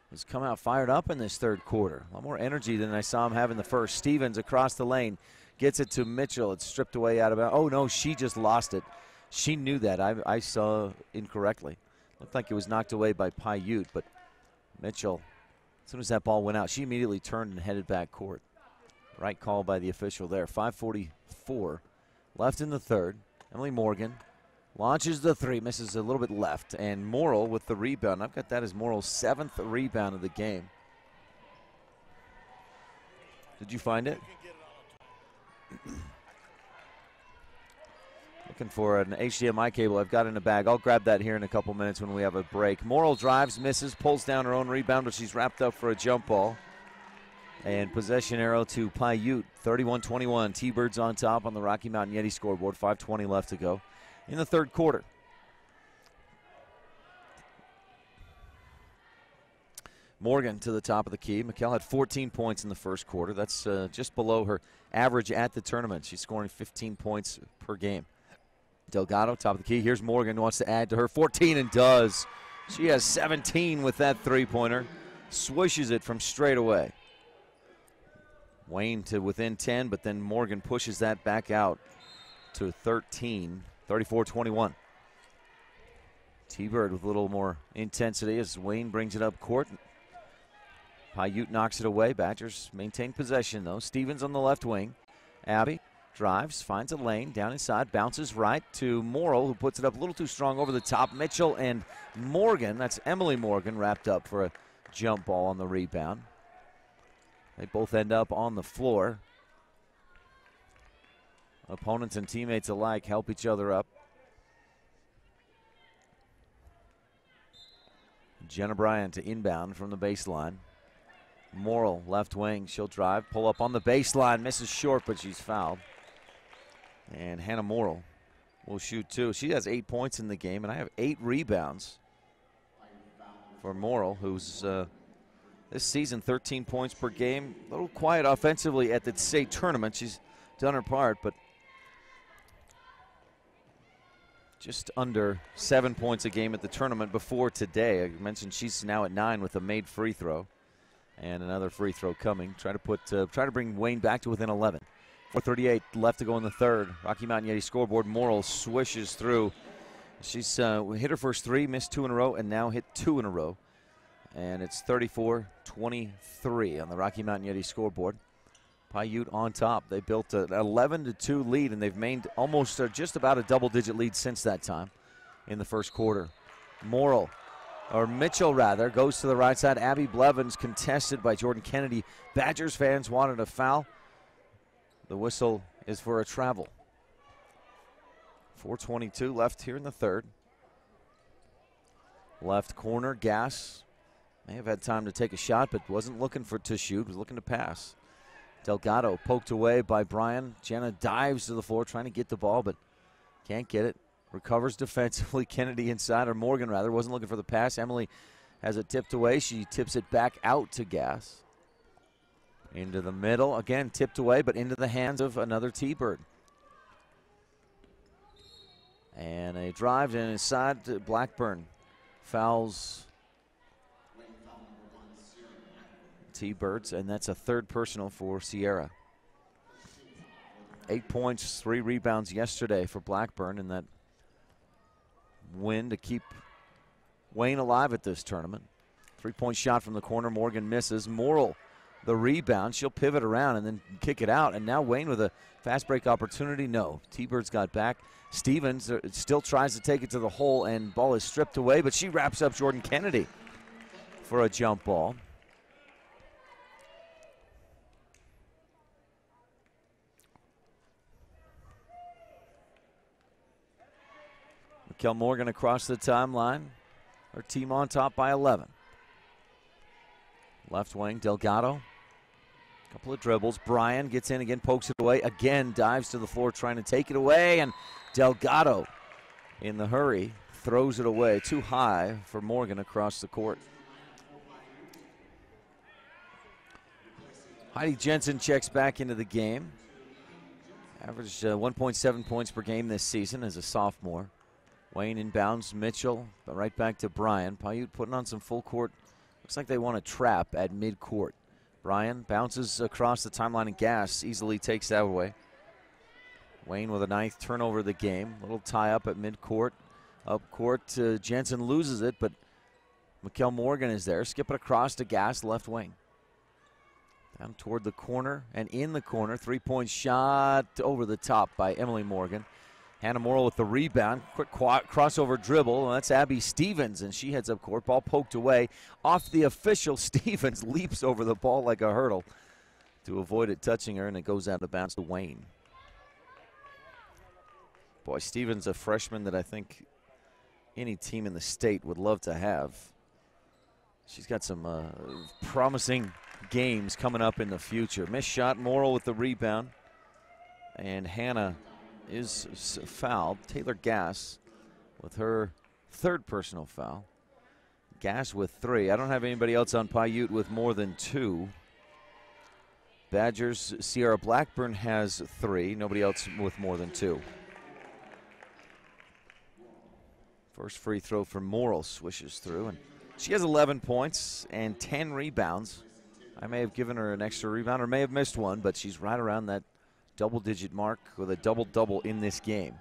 has come out fired up in this third quarter. A lot more energy than I saw him have in the first. Stevens across the lane gets it to Mitchell. It's stripped away out of bounds. Oh, no, she just lost it. She knew that. I saw incorrectly. Looked like it was knocked away by Piute, but Mitchell, as soon as that ball went out, she immediately turned and headed back court. Right call by the official there. 5:44 left in the third. Emily Morgan launches the three, misses a little bit left, and Morrill with the rebound. I've got that as Morrill's 7th rebound of the game. Did you find it? Looking for an HDMI cable I've got in a bag. I'll grab that here in a couple minutes when we have a break. Morrill drives, misses, pulls down her own rebound, but she's wrapped up for a jump ball. And possession arrow to Piute, 31-21. T-Birds on top on the Rocky Mountain Yeti scoreboard. 5:20 left to go in the third quarter. Morgan to the top of the key. McKell had 14 points in the first quarter. That's just below her average at the tournament. She's scoring 15 points per game. Delgado, top of the key. Here's Morgan, wants to add to her 14 and does. She has 17 with that three-pointer. Swishes it from straight away. Wayne to within 10, but then Morgan pushes that back out to 13, 34-21. T-Bird with a little more intensity as Wayne brings it up court. Piute knocks it away. Badgers maintain possession, though. Stevens on the left wing. Abby drives, finds a lane, down inside, bounces right to Morrill, who puts it up a little too strong over the top. Mitchell and Morgan, that's Emily Morgan, wrapped up for a jump ball on the rebound. They both end up on the floor. Opponents and teammates alike help each other up. Jenna Bryant to inbound from the baseline. Morrill, left wing, she'll drive, pull up on the baseline, misses short, but she's fouled. And Hannah Morrill will shoot two. She has 8 points in the game, and I have 8 rebounds for Morrill, who's this season 13 points per game. A little quiet offensively at the state tournament. She's done her part, but just under 7 points a game at the tournament before today. I mentioned she's now at 9 with a made free throw. And another free throw coming. Try to bring Wayne back to within 11. 4:38 left to go in the third. Rocky Mountain Yeti scoreboard. Morrill swishes through. She's hit her first 3, missed 2 in a row, and now hit 2 in a row. And it's 34-23 on the Rocky Mountain Yeti scoreboard. Piute on top. They built an 11-2 lead, and they've maintained almost just about a double-digit lead since that time in the first quarter. Mitchell goes to the right side. Abby Blevins contested by Jordan Kennedy. Badgers fans wanted a foul. The whistle is for a travel. 4:22 left here in the third. Left corner, Gass may have had time to take a shot, but wasn't looking to shoot, was looking to pass. Delgado poked away by Bryan. Jenna dives to the floor trying to get the ball, but can't get it. recovers defensively. Kennedy inside, or Morgan rather, wasn't looking for the pass. Emily has it tipped away. She tips it back out to Gass. Into the middle, again tipped away, but into the hands of another T-Bird. And a drive and inside to Blackburn. Fouls T-Birds, and that's a third personal for Sierra. 8 points, 3 rebounds yesterday for Blackburn in that win to keep Wayne alive at this tournament. 3-point shot from the corner. Morgan misses. Morrill, the rebound. She'll pivot around and then kick it out. And now Wayne with a fast break opportunity. No, T-Birds got back. Stevens still tries to take it to the hole, and ball is stripped away, but she wraps up Jordan Kennedy for a jump ball. Raquel Morgan across the timeline. Her team on top by 11. Left wing, Delgado. Couple of dribbles. Bryan gets in again, pokes it away. Again, dives to the floor trying to take it away. And Delgado, in the hurry, throws it away. Too high for Morgan across the court. Heidi Jensen checks back into the game. Averaged 1.7 points per game this season as a sophomore. Wayne inbounds, Mitchell, but right back to Bryan. Piute putting on some full court. Looks like they want a trap at midcourt. Bryan bounces across the timeline, and Gass easily takes that away. Wayne with a 9th turnover of the game. Little tie up at midcourt. Up court, Jensen loses it, but Raquel Morgan is there. Skip it across to Gass, left wing. Down toward the corner, and in the corner. 3-point shot over the top by Emily Morgan. Hannah Morrill with the rebound. Quick crossover dribble. Well, that's Abby Stevens, and she heads up court. Ball poked away. Off the official, Stevens leaps over the ball like a hurdle to avoid it touching her, and it goes out of bounds to Wayne. Boy, Stevens, a freshman that I think any team in the state would love to have. She's got some promising games coming up in the future. Missed shot, Morrill with the rebound. And Hannah is fouled. Taylor Gass with her 3rd personal foul. Gass with 3. I don't have anybody else on Piute with more than 2. Badgers, Sierra Blackburn has 3. Nobody else with more than 2. First free throw for Morrill swishes through, and she has 11 points and 10 rebounds. I may have given her an extra rebound or may have missed one, but she's right around that double-digit mark with a double-double in this game.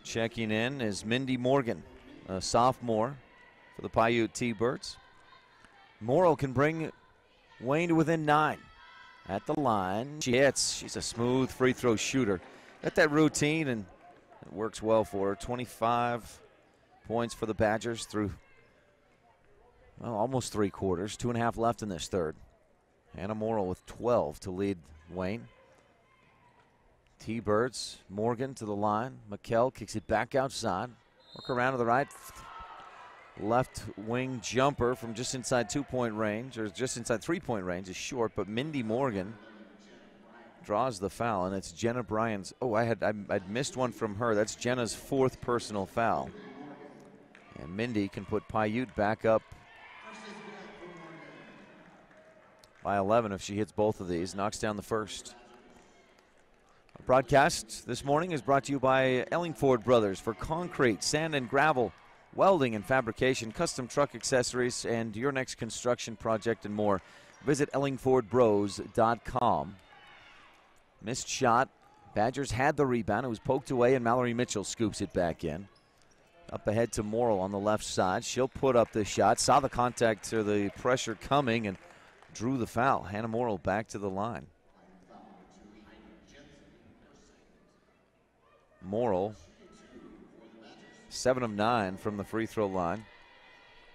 Checking in is Mindy Morgan, a sophomore for the Piute T-Birds. Morrill can bring Wayne to within 9. At the line, she hits. She's a smooth free throw shooter. Got that routine, and it works well for her. 25 points for the Badgers through, well, almost 3 quarters. 2.5 left in this third. Hannah Morrill with 12 to lead Wayne. T-Birds, Morgan to the line. McKell kicks it back outside. Work around to the right. Left wing jumper from just inside 2-point range, or just inside 3-point range, is short, but Mindy Morgan draws the foul, and it's Jenna Bryan's. Oh, I'd missed one from her. That's Jenna's 4th personal foul. And Mindy can put Piute back up by 11 if she hits both of these. Knocks down the first. Our broadcast this morning is brought to you by Ellingford Brothers for concrete, sand and gravel, welding and fabrication, custom truck accessories, and your next construction project and more. Visit ellingfordbros.com. Missed shot. Badgers had the rebound. It was poked away, and Mallory Mitchell scoops it back in. Up ahead to Morrill on the left side. She'll put up the shot. Saw the contact or the pressure coming and drew the foul. Hannah Morrill back to the line. Morrill, 7 of 9 from the free throw line.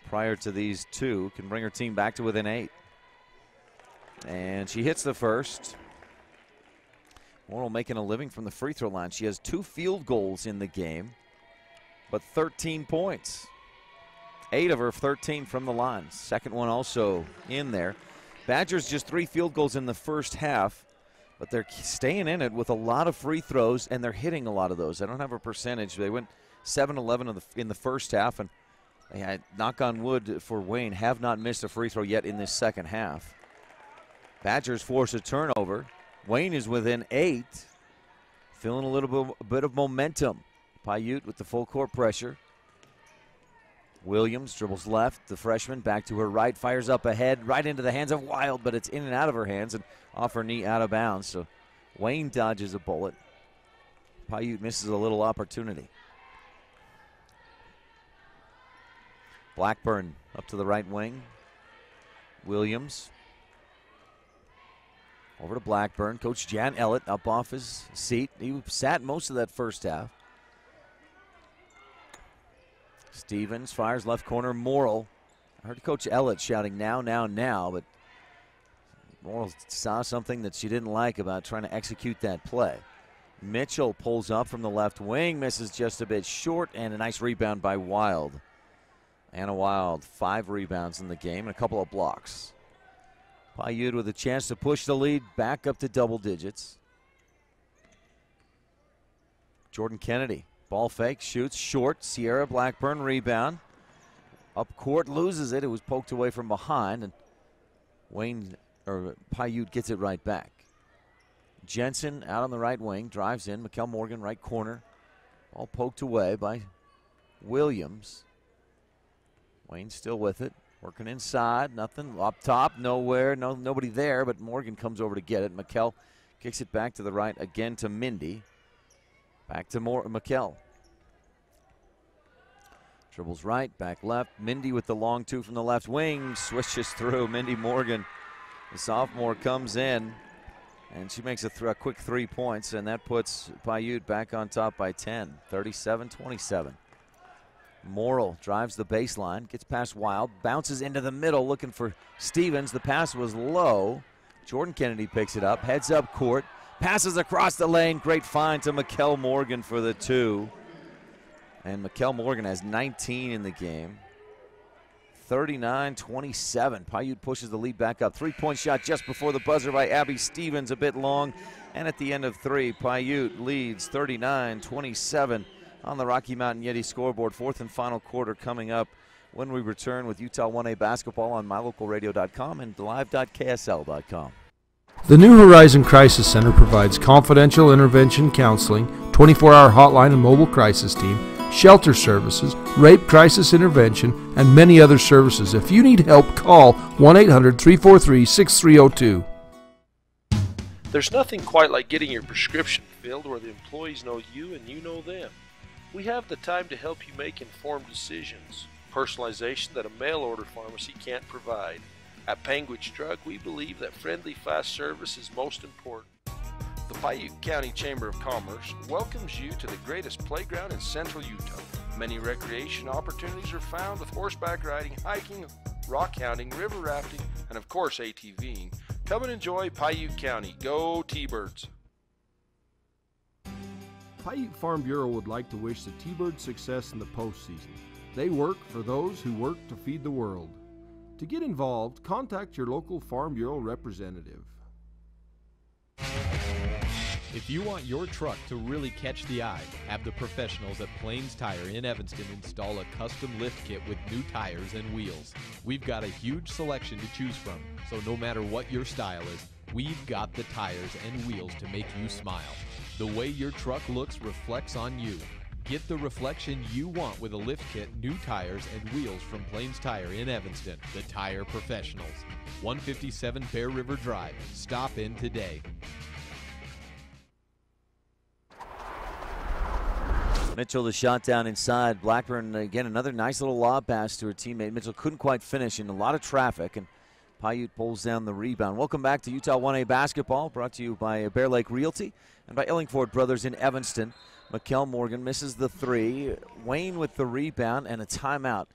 Prior to these 2, can bring her team back to within 8. And she hits the first. Morrill making a living from the free throw line. She has 2 field goals in the game, but 13 points. 8 of her 13 from the line. Second one also in there. Badgers just 3 field goals in the first half. but they're staying in it with a lot of free throws, and they're hitting a lot of those. I don't have a percentage. They went 7-11 in the first half, and they had, knock on wood for Wayne, have not missed a free throw yet in this second half. Badgers force a turnover. Wayne is within 8. Feeling a little bit of momentum. Piute with the full court pressure. Williams dribbles left, the freshman back to her right, fires up ahead, right into the hands of Wild, but it's in and out of her hands and off her knee, out of bounds. So Wayne dodges a bullet. Piute misses a little opportunity. Blackburn up to the right wing. Williams over to Blackburn. Coach Jan Ellett up off his seat. He sat most of that first half. Stevens fires left corner. Morrill. I heard Coach Ellett shouting now, but Morrill saw something that she didn't like about trying to execute that play. Mitchell pulls up from the left wing, misses just a bit short, and a nice rebound by Wild. Anna Wild, 5 rebounds in the game and a couple of blocks. Piute with a chance to push the lead back up to double digits. Jordan Kennedy, ball fake, shoots short. Sierra Blackburn rebound. Up court, loses it. It was poked away from behind, and Piute gets it right back. Jensen out on the right wing, drives in. Mikkel Morgan, right corner. All poked away by Williams. Wayne still with it. Working inside, nothing. Up top, nowhere, nobody there, but Morgan comes over to get it. Mikkel kicks it back to the right, again to Mindy. Back to Mikkel. Dribbles right, back left. Mindy with the long 2 from the left wing. Swishes through. Mindy Morgan, the sophomore, comes in, and she makes a quick 3 points, and that puts Piute back on top by 10, 37-27. Morrill drives the baseline, gets past Wild, bounces into the middle looking for Stevens. The pass was low. Jordan Kennedy picks it up, heads up court, passes across the lane. Great find to Mikkel Morgan for the 2. And Mikkel Morgan has 19 in the game. 39-27. Piute pushes the lead back up. 3-point shot just before the buzzer by Abby Stevens, a bit long. And at the end of 3, Piute leads 39-27. On the Rocky Mountain Yeti scoreboard. 4th and final quarter coming up when we return with Utah 1A basketball on mylocalradio.com and live.ksl.com. The New Horizon Crisis Center provides confidential intervention counseling, 24-hour hotline and mobile crisis team, shelter services, rape crisis intervention, and many other services. If you need help, call 1-800-343-6302. There's nothing quite like getting your prescription filled where the employees know you and you know them. We have the time to help you make informed decisions. Personalization that a mail-order pharmacy can't provide. At Panguitch Drug, we believe that friendly, fast service is most important. The Piute County Chamber of Commerce welcomes you to the greatest playground in central Utah. Many recreation opportunities are found with horseback riding, hiking, rock hounding, river rafting, and of course ATVing. Come and enjoy Piute County. Go T-Birds! Piute Farm Bureau would like to wish the T-Birds success in the postseason. They work for those who work to feed the world. To get involved, contact your local Farm Bureau representative. If you want your truck to really catch the eye, have the professionals at Plains Tire in Evanston install a custom lift kit with new tires and wheels. We've got a huge selection to choose from, so no matter what your style is, we've got the tires and wheels to make you smile. The way your truck looks reflects on you. Get the reflection you want with a lift kit, new tires, and wheels from Plains Tire in Evanston, the tire professionals. 157 Bear River Drive. Stop in today. Mitchell, the shot down inside. Blackburn, again, another nice little lob pass to her teammate. Mitchell couldn't quite finish in a lot of traffic, and Piute pulls down the rebound. Welcome back to Utah 1A basketball, brought to you by Bear Lake Realty and by Illingford Brothers in Evanston. Mikkel Morgan misses the 3. Wayne with the rebound and a timeout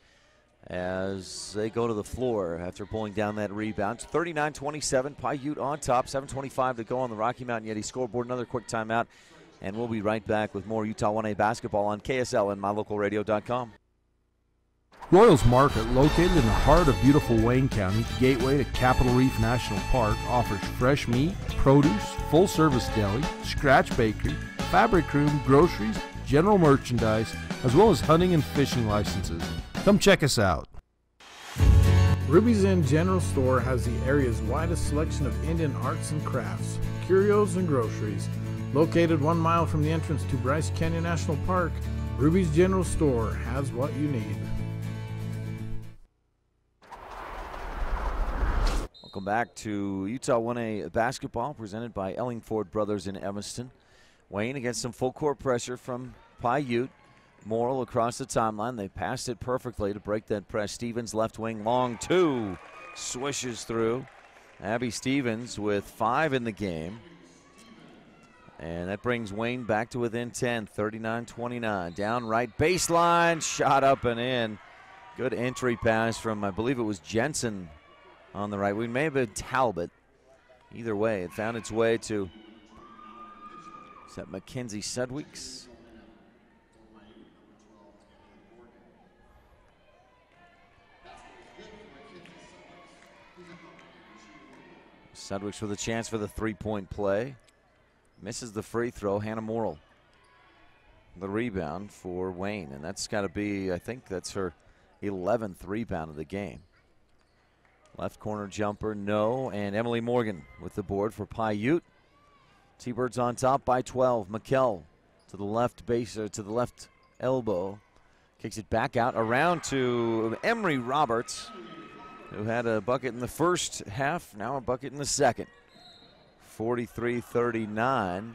as they go to the floor after pulling down that rebound. 39-27, Piute on top, 7:25 to go on the Rocky Mountain Yeti scoreboard. Another quick timeout, and we'll be right back with more Utah 1A basketball on KSL and mylocalradio.com. Royals Market, located in the heart of beautiful Wayne County, gateway to Capitol Reef National Park, offers fresh meat, produce, full-service deli, scratch bakery, fabric room, groceries, general merchandise, as well as hunting and fishing licenses. Come check us out. Ruby's Inn General Store has the area's widest selection of Indian arts and crafts, curios, and groceries. Located 1 mile from the entrance to Bryce Canyon National Park, Ruby's General Store has what you need. Welcome back to Utah 1A basketball, presented by Ellingford Brothers in Evanston. Wayne against some full court pressure from Piute. Morrill across the timeline. They passed it perfectly to break that press. Stevens left wing, long two, swishes through. Abby Stevens with 5 in the game. And that brings Wayne back to within 10, 39-29. Down right baseline, shot up and in. Good entry pass from, I believe it was Jensen on the right. We may have been Talbot. Either way, it found its way to, is that Mackenzie Sedweeks? Sedweeks with a chance for the three-point play. Misses the free throw. Hannah Morrill, the rebound for Wayne. And that's got to be, I think that's her 11th rebound of the game. Left corner jumper, no. And Emily Morgan with the board for Piute. T-Birds on top by 12. McKell to the left base, to the left elbow. Kicks it back out, around to Emery Roberts, who had a bucket in the first half, now a bucket in the second. 43-39.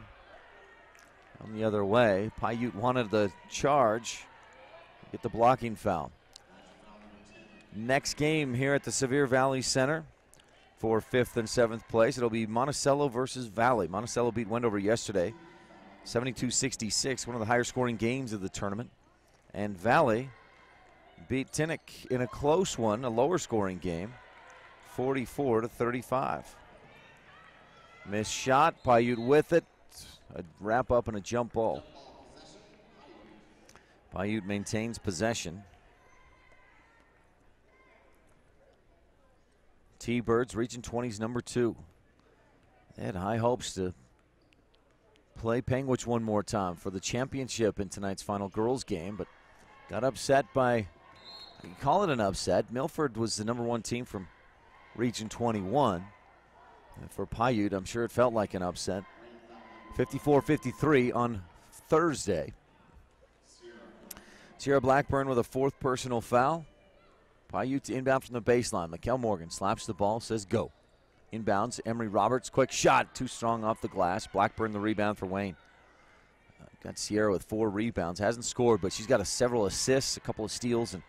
On the other way, Piute wanted the charge, get the blocking foul. Next game here at the Sevier Valley Center for 5th and 7th place. It'll be Monticello versus Valley. Monticello beat Wendover yesterday, 72-66, one of the higher scoring games of the tournament. And Valley beat Tinnick in a close one, a lower scoring game, 44-35. Missed shot, Piute with it. A wrap up and a jump ball. Piute maintains possession. T-Birds reaching 20s number 2. They had high hopes to play Penguich one more time for the championship in tonight's final girls game, but got upset by, you can call it an upset. Milford was the number 1 team from Region 21. And for Piute, I'm sure it felt like an upset. 54-53 on Thursday. Sierra Blackburn with a 4th personal foul. Piute inbound from the baseline. McKell Morgan slaps the ball, says go. Inbounds, Emery Roberts, quick shot, too strong off the glass. Blackburn the rebound for Wayne. Got Sierra with 4 rebounds. Hasn't scored, but she's got several assists, a couple of steals, and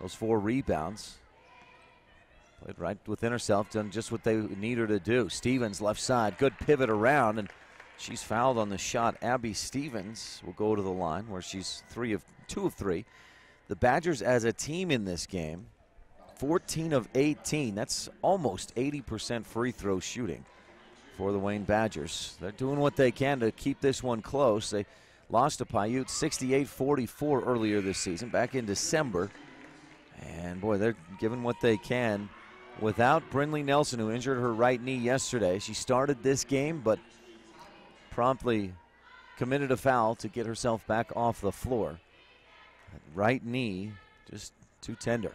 those 4 rebounds. Played right within herself, done just what they need her to do. Stevens left side, good pivot around, and she's fouled on the shot. Abby Stevens will go to the line where she's 2 of 3. The Badgers as a team in this game, 14 of 18. That's almost 80% free throw shooting for the Wayne Badgers. They're doing what they can to keep this one close. They lost to Piute 68-44 earlier this season, back in December. And boy, they're giving what they can without Brindley Nelson, who injured her right knee yesterday. She started this game, but promptly committed a foul to get herself back off the floor. Right knee, just too tender.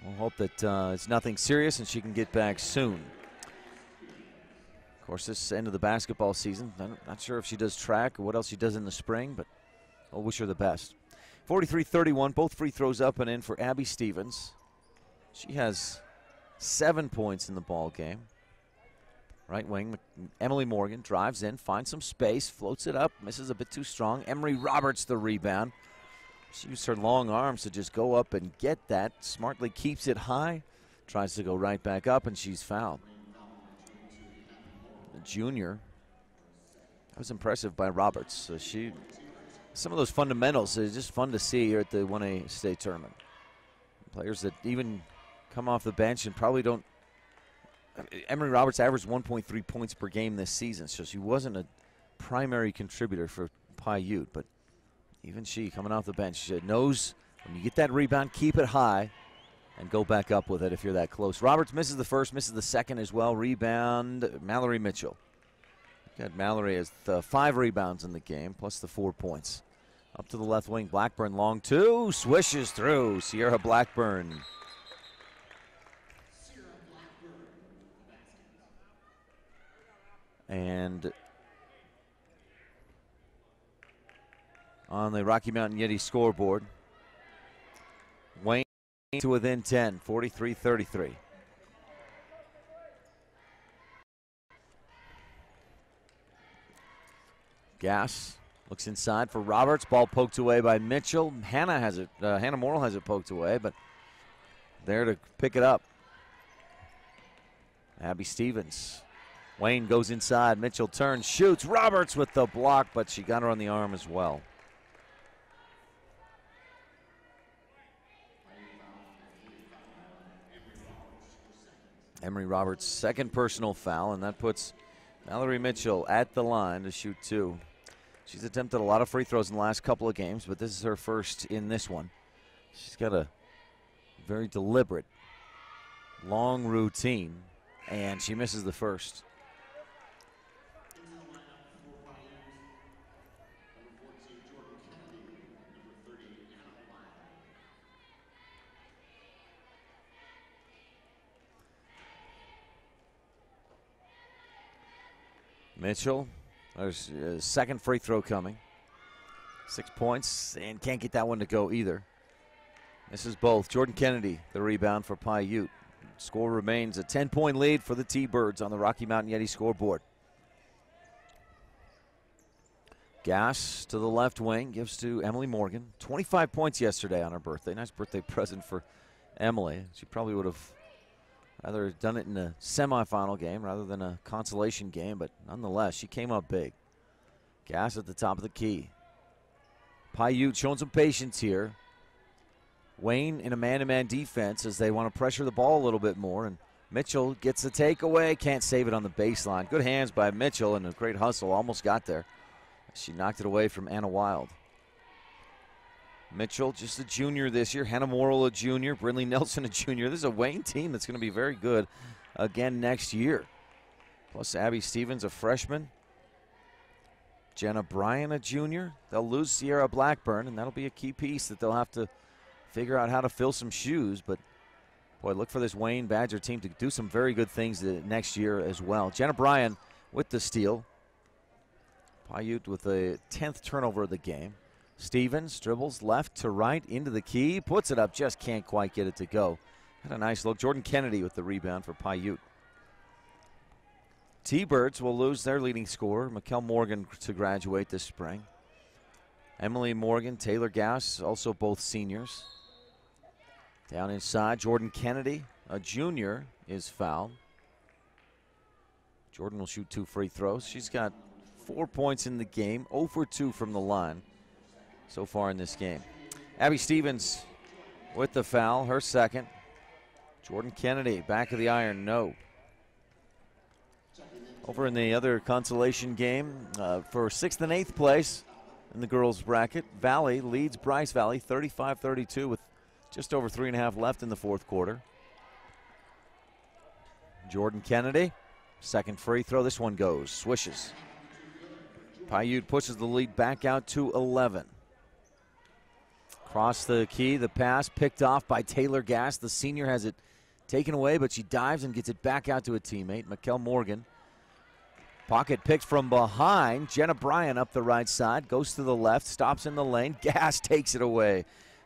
We'll hope that it's nothing serious and she can get back soon. Of course, this end of the basketball season, I'm not sure if she does track or what else she does in the spring, but I'll wish her the best. 43-31, both free throws up and in for Abby Stevens. She has 7 points in the ball game. Right wing, Emily Morgan drives in, finds some space, floats it up, misses a bit too strong. Emery Roberts the rebound. She used her long arms to just go up and get that. Smartly keeps it high, tries to go right back up, and she's fouled. The junior, that was impressive by Roberts. So some of those fundamentals is just fun to see here at the 1A state tournament. Players that even come off the bench and probably don't. Emery Roberts averaged 1.3 points per game this season, so she wasn't a primary contributor for Piute, but even she coming off the bench, she knows When you get that rebound, keep it high and go back up with it if you're that close. Roberts misses the first, misses the second as well. Rebound, Mallory Mitchell. Got Mallory has 5 rebounds in the game, plus the 4 points. Up to the left wing, Blackburn long 2, swishes through. Sierra Blackburn. And on the Rocky Mountain Yeti scoreboard, Wayne to within 10, 43-33. Gass looks inside for Roberts. Ball poked away by Mitchell. Hannah has it. Hannah Morrill has it poked away, but there to pick it up. Abby Stevens. Wayne goes inside. Mitchell turns, shoots. Roberts with the block, but she got her on the arm as well. Emery Roberts' second personal foul, and that puts Mallory Mitchell at the line to shoot 2. She's attempted a lot of free throws in the last couple of games, but this is her first in this one. She's got a very deliberate, long routine, and she misses the first. Mitchell, there's a second free throw coming. 6 points, and can't get that one to go either. This is both. Jordan Kennedy, the rebound for Piute. Score remains a 10-point lead for the T-Birds on the Rocky Mountain Yeti scoreboard. Gass to the left wing, gives to Emily Morgan. 25 points yesterday on her birthday. Nice birthday present for Emily. She probably would have rather done it in a semifinal game rather than a consolation game, but nonetheless, she came up big. Gass at the top of the key. Piute showing some patience here. Wayne in a man-to-man defense as they want to pressure the ball a little bit more, and Mitchell gets the takeaway, can't save it on the baseline. Good hands by Mitchell and a great hustle, almost got there. She knocked it away from Anna Wild. Mitchell, just a junior this year. Hannah Morrill, a junior. Brindley Nelson, a junior. This is a Wayne team that's going to be very good again next year. Plus Abby Stevens, a freshman. Jenna Bryan, a junior. They'll lose Sierra Blackburn, and that'll be a key piece that they'll have to figure out how to fill some shoes. But, boy, look for this Wayne Badger team to do some very good things next year as well. Jenna Bryan with the steal. Piute with the 10th turnover of the game. Stevens dribbles left to right into the key, puts it up, just can't quite get it to go. Had a nice look. Jordan Kennedy with the rebound for Piute. T-Birds will lose their leading scorer, Mikkel Morgan, to graduate this spring. Emily Morgan, Taylor Gass, also both seniors. Down inside, Jordan Kennedy, a junior, is fouled. Jordan will shoot 2 free throws. She's got 4 points in the game, 0 for 2 from the line so far in this game. Abby Stevens with the foul, her second. Jordan Kennedy, back of the iron, no. Over in the other consolation game for 6th and 8th place in the girls bracket, Valley leads Bryce Valley 35-32 with just over 3.5 left in the fourth quarter. Jordan Kennedy, second free throw. This one goes, swishes. Piute pushes the lead back out to 11. Across the key, the pass picked off by Taylor Gass. The senior has it taken away, but she dives and gets it back out to a teammate, Mikkel Morgan. Pocket picked from behind. Jenna Bryan up the right side, goes to the left, stops in the lane. Gass takes it away.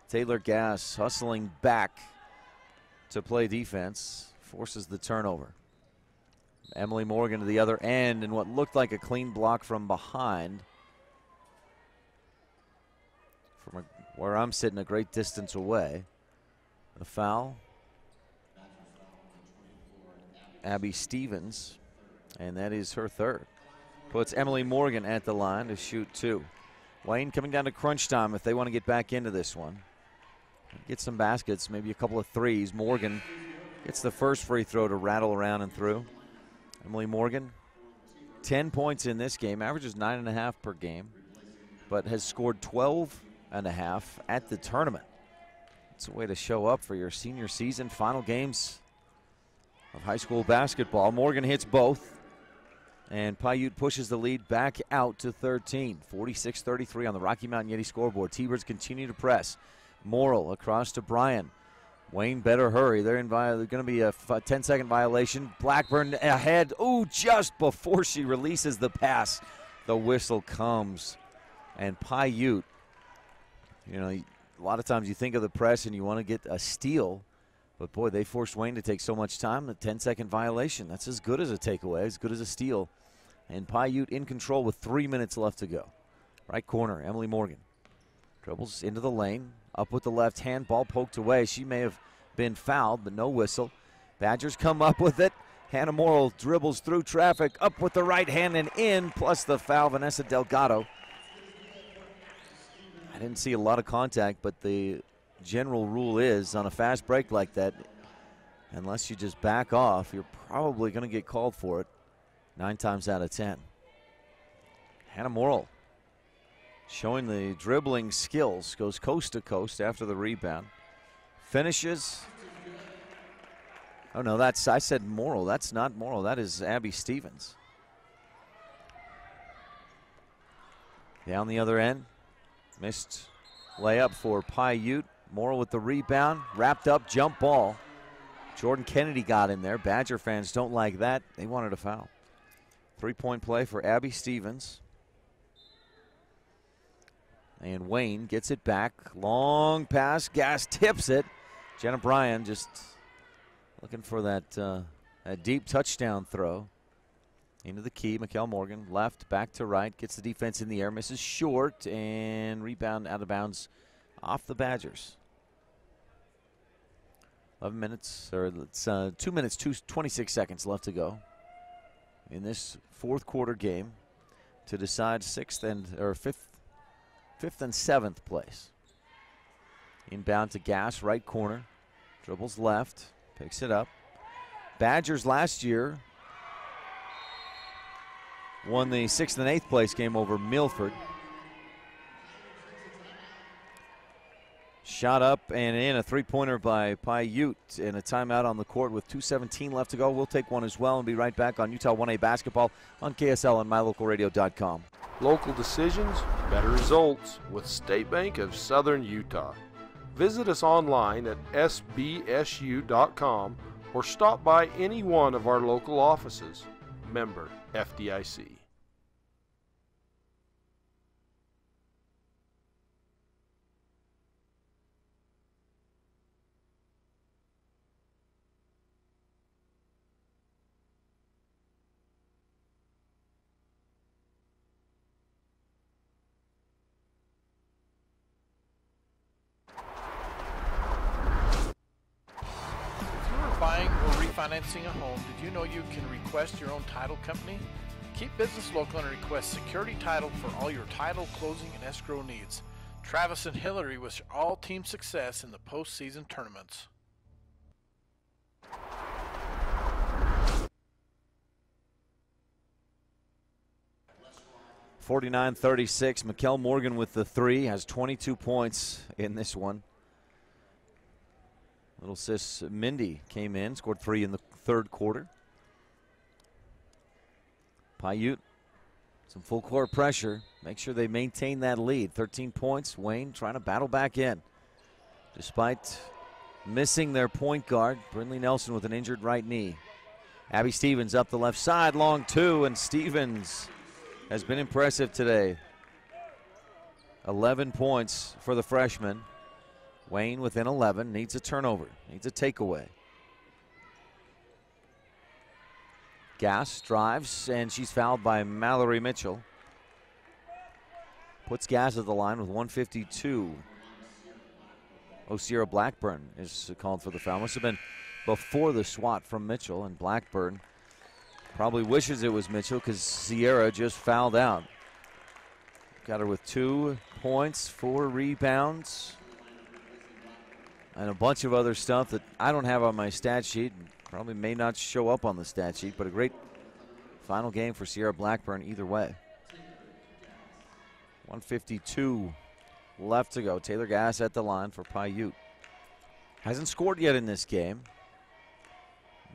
Taylor Gass hustling back to play defense, forces the turnover. Emily Morgan to the other end, and what looked like a clean block from behind. From where I'm sitting a great distance away. The foul. Abby Stevens, and that is her third. Puts Emily Morgan at the line to shoot 2. Wayne coming down to crunch time if they want to get back into this one. Get some baskets, maybe a couple of threes. Morgan gets the first free throw to rattle around and through. Emily Morgan, 10 points in this game, averages 9.5 per game, but has scored 12.5 at the tournament. It's a way to show up for your senior season, final games of high school basketball. Morgan hits both, and Piute pushes the lead back out to 13. 46-33 on the Rocky Mountain Yeti scoreboard. T-Birds continue to press. Morrill across to Bryan. Wayne better hurry. They're going to be a 10-second violation. Blackburn ahead. Ooh, just before she releases the pass, the whistle comes. And Piute, you know, a lot of times you think of the press and you want to get a steal, but boy, they forced Wayne to take so much time. The 10-second violation, that's as good as a takeaway, as good as a steal. And Piute in control with 3 minutes left to go. Right corner, Emily Morgan. Dribbles into the lane, up with the left hand, ball poked away. She may have been fouled, but no whistle. Badgers come up with it. Hannah Morrill dribbles through traffic, up with the right hand and in, plus the foul, Vanessa Delgado. I didn't see a lot of contact, but the general rule is on a fast break like that, unless you just back off, you're probably going to get called for it 9 times out of 10. Hannah Morrill showing the dribbling skills, goes coast to coast after the rebound. Finishes. Oh no, I said Morrill. That's not Morrill. That is Abby Stevens. Down the other end. Missed layup for Piute. Morrill with the rebound. Wrapped up jump ball. Jordan Kennedy got in there. Badger fans don't like that. They wanted a foul. 3-point play for Abby Stevens. And Wayne gets it back. Long pass. Gass tips it. Jenna Bryan just looking for that deep touchdown throw. Into the key. Mikkel Morgan left, back to right. Gets the defense in the air. Misses short. And rebound out of bounds off the Badgers. 11 minutes, or it's 2 minutes, 26 seconds left to go in this fourth quarter game to decide fifth and 7th place. Inbound to Gass, right corner. Dribbles left, picks it up. Badgers last year won the 6th and 8th place game over Milford. Shot up and in, a three-pointer by Piute, and a timeout on the court with 2:17 left to go. We'll take one as well and be right back on Utah 1A basketball on KSL and mylocalradio.com. Local decisions, better results with State Bank of Southern Utah. Visit us online at sbsu.com or stop by any one of our local offices. Member FDIC. Financing a home, did you know you can request your own title company? Keep business local and request security title for all your title, closing, and escrow needs. Travis and Hillary wish all team success in the postseason tournaments. 49-36. Mikkel Morgan with the three, has 22 points in this one. Little sis Mindy came in, scored 3 in the third quarter. Piute, some full court pressure. Make sure they maintain that lead. 13 points. Wayne trying to battle back in. Despite missing their point guard, Brindley Nelson with an injured right knee. Abby Stevens up the left side, long two, and Stevens has been impressive today. 11 points for the freshman. Wayne within 11, needs a turnover, needs a takeaway. Gass drives, and she's fouled by Mallory Mitchell. Puts Gass at the line with 1:52. Sierra Blackburn is called for the foul. Must have been before the swat from Mitchell, and Blackburn probably wishes it was Mitchell because Sierra just fouled out. Got her with 2 points, 4 rebounds, and a bunch of other stuff that I don't have on my stat sheet. Probably may not show up on the stat sheet, but a great final game for Sierra Blackburn either way. 1:52 left to go. Taylor Gass at the line for Piute. Hasn't scored yet in this game.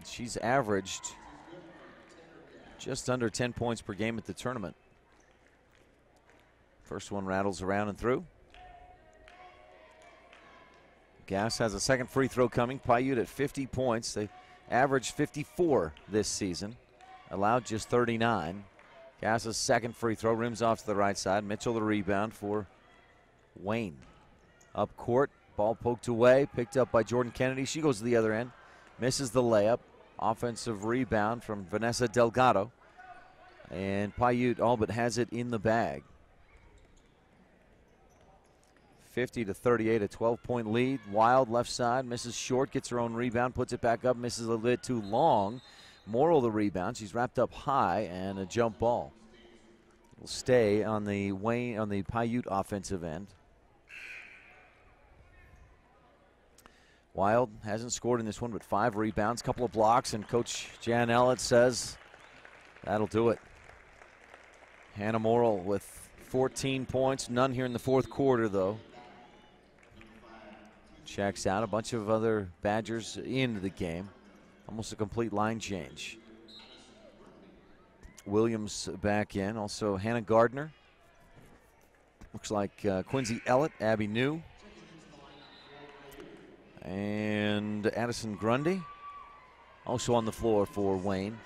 She's averaged just under 10 points per game at the tournament. First one rattles around and through. Gass has a second free throw coming. Piute at 50 points. They averaged 54 this season. Allowed just 39. Gass's second free throw rims off to the right side. Mitchell the rebound for Wayne. Up court, ball poked away, picked up by Jordan Kennedy. She goes to the other end, misses the layup. Offensive rebound from Vanessa Delgado. And Piute all but has it in the bag. 50-38, a 12-point lead. Wild left side, misses short, gets her own rebound, puts it back up, misses a little bit too long. Morrill the rebound. She's wrapped up high, and a jump ball will stay on the Piute offensive end. Wild hasn't scored in this one, but 5 rebounds, couple of blocks, and Coach Jan Ellett says that'll do it. Hannah Morrill with 14 points, none here in the fourth quarter, though. Checks out. A bunch of other Badgers into the game. Almost a complete line change. Williams back in. Also Hannah Gardner. Looks like Quincy Ellett, Abby New, and Addison Grundy also on the floor for Wayne.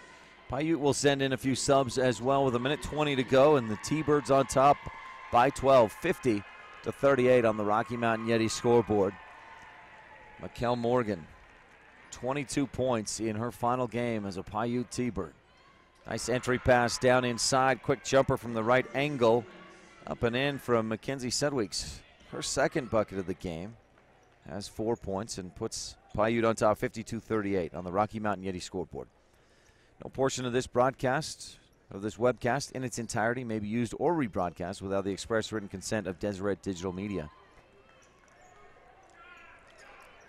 Piute will send in a few subs as well with 1:20 to go, and the T-Birds on top by 12, 50-38 on the Rocky Mountain Yeti scoreboard. Mikkel Morgan, 22 points in her final game as a Piute T-Bird. Nice entry pass down inside, quick jumper from the right angle, up and in from Mackenzie Sedweeks. Her second bucket of the game, has 4 points and puts Piute on top 52-38 on the Rocky Mountain Yeti scoreboard. No portion of this broadcast, of this webcast in its entirety may be used or rebroadcast without the express written consent of Deseret Digital Media.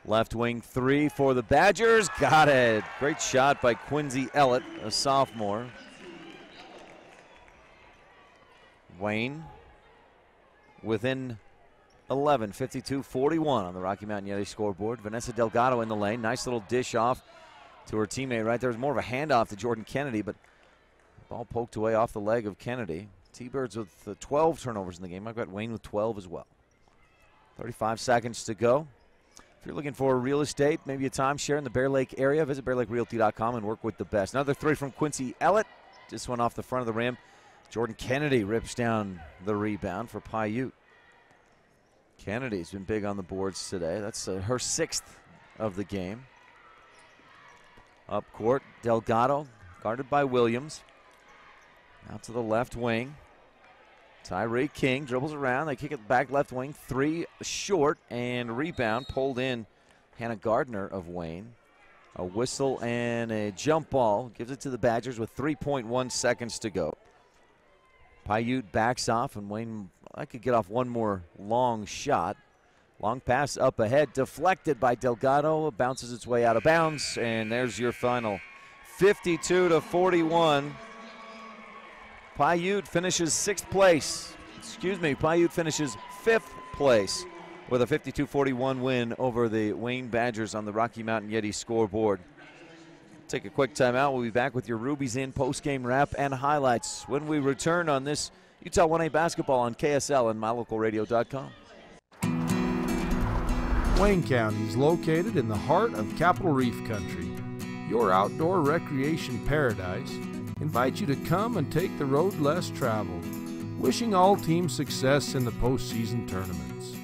Left wing three for the Badgers. Got it. Great shot by Quincy Ellett, a sophomore. Wayne within 11, 52-41 on the Rocky Mountain Yeti scoreboard. Vanessa Delgado in the lane. Nice little dish off to her teammate right there. It was more of a handoff to Jordan Kennedy, but ball poked away off the leg of Kennedy. T-Birds with 12 turnovers in the game. I've got Wayne with 12 as well. 35 seconds to go. If you're looking for real estate, maybe a timeshare in the Bear Lake area, visit BearLakeRealty.com and work with the best. Another three from Quincy Ellett. Just went off the front of the rim. Jordan Kennedy rips down the rebound for Piute. Kennedy's been big on the boards today. That's her 6th of the game. Up court, Delgado, guarded by Williams. Out to the left wing. Tyree King dribbles around. They kick it back left wing. 3 short and rebound pulled in. Hannah Gardner of Wayne. A whistle and a jump ball. Gives it to the Badgers with 3.1 seconds to go. Piute backs off, and Wayne, I could get off one more long shot. Long pass up ahead, deflected by Delgado. Bounces its way out of bounds, and there's your final. 52-41. Piute finishes 6th place. Piute finishes 5th place with a 52-41 win over the Wayne Badgers on the Rocky Mountain Yeti scoreboard. Take a quick timeout. We'll be back with your Rubies In post-game wrap and highlights when we return on this Utah 1A basketball on KSL and MyLocalRadio.com. Wayne County is located in the heart of Capitol Reef Country. Your outdoor recreation paradise invites you to come and take the road less traveled. Wishing all teams success in the postseason tournaments.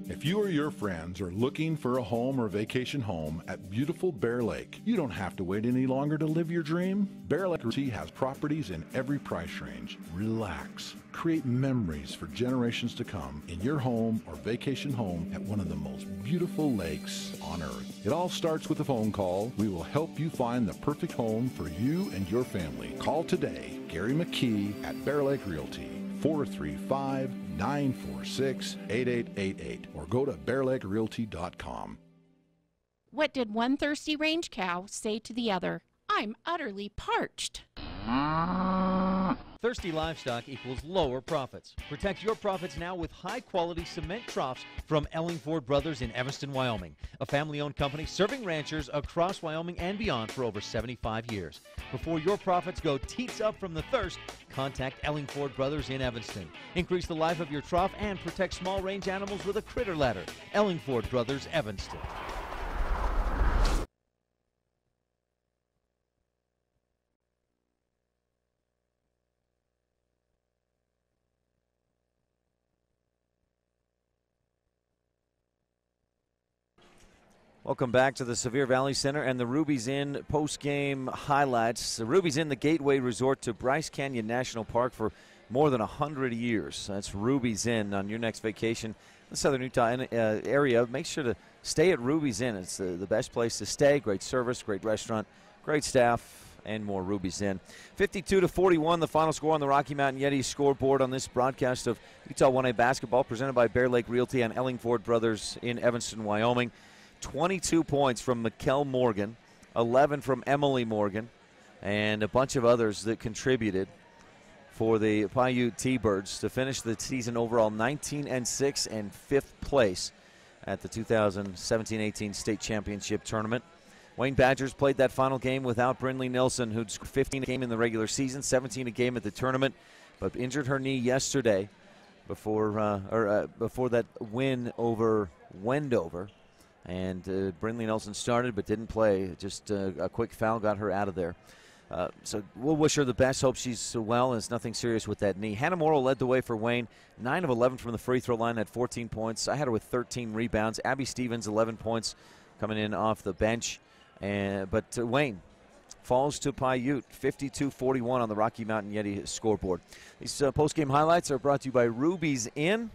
If you or your friends are looking for a home or vacation home at beautiful Bear Lake, you don't have to wait any longer to live your dream. Bear Lake Realty has properties in every price range. Relax. Create memories for generations to come in your home or vacation home at one of the most beautiful lakes on earth. It all starts with a phone call. We will help you find the perfect home for you and your family. Call today, Gary McKee at Bear Lake Realty, 435-946-8888, or go to BearLakeRealty.com. What did one thirsty range cow say to the other? I'm utterly parched. Thirsty livestock equals lower profits. Protect your profits now with high-quality cement troughs from Ellingford Brothers in Evanston, Wyoming, a family-owned company serving ranchers across Wyoming and beyond for over 75 years. Before your profits go teats up from the thirst, contact Ellingford Brothers in Evanston. Increase the life of your trough and protect small range animals with a critter ladder. Ellingford Brothers, Evanston. Welcome back to the Sevier Valley Center and the Ruby's Inn post-game highlights. The Ruby's Inn, the gateway resort to Bryce Canyon National Park for more than 100 years. That's Ruby's Inn. On your next vacation in the southern Utah area, make sure to stay at Ruby's Inn. It's the best place to stay. Great service, great restaurant, great staff, and more. Ruby's Inn. 52-41, the final score on the Rocky Mountain Yeti scoreboard on this broadcast of Utah 1A basketball, presented by Bear Lake Realty and Ellingford Brothers in Evanston, Wyoming. 22 points from Mikkel Morgan, 11 from Emily Morgan, and a bunch of others that contributed for the Piute T-Birds to finish the season overall 19-6 and 5th place at the 2017-18 state championship tournament. Wayne Badgers played that final game without Brindley Nilsson, who'd scored 15 a game in the regular season, 17 a game at the tournament, but injured her knee yesterday before that win over Wendover. And Brindley Nelson started but didn't play. Just a quick foul got her out of there. So we'll wish her the best. Hope she's well and it's nothing serious with that knee. Hannah Morrow led the way for Wayne. 9 of 11 from the free throw line at 14 points. I had her with 13 rebounds. Abby Stevens, 11 points coming in off the bench. But Wayne falls to Piute, 52-41 on the Rocky Mountain Yeti scoreboard. These post-game highlights are brought to you by Ruby's Inn,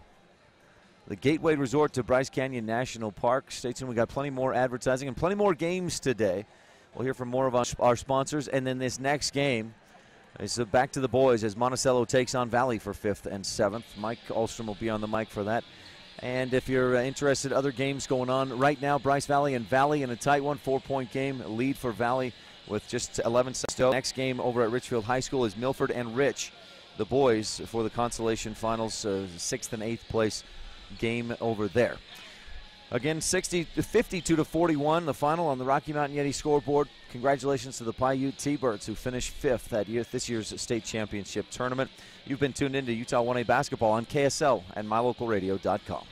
the gateway resort to Bryce Canyon National Park. Stay tuned. We got plenty more advertising and plenty more games today. We'll hear from more of our sponsors. And then this next game is back to the boys as Monticello takes on Valley for 5th and 7th. Mike Ahlstrom will be on the mic for that. And if you're interested, other games going on right now, Bryce Valley and Valley in a tight one, 4-point game, lead for Valley with just 11 seconds to go. Next game over at Richfield High School is Milford and Rich, the boys, for the consolation finals, 6th and 8th place game over there. Again, 52-41, the final on the Rocky Mountain Yeti scoreboard. Congratulations to the Piute T-Birds, who finished 5th at this year's state championship tournament. You've been tuned into Utah 1A basketball on KSL and MyLocalRadio.com.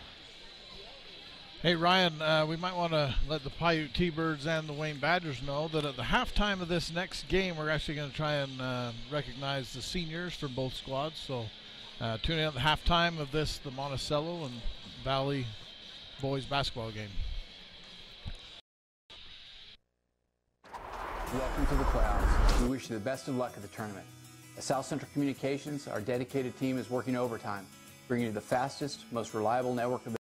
Hey, Ryan, we might want to let the Piute T-Birds and the Wayne Badgers know that at the halftime of this next game, we're actually going to try and recognize the seniors from both squads. So tune in at the halftime of this, the Monticello and Valley boys basketball game. Welcome to the playoffs. We wish you the best of luck at the tournament. At South Central Communications, our dedicated team is working overtime, bringing you the fastest, most reliable network of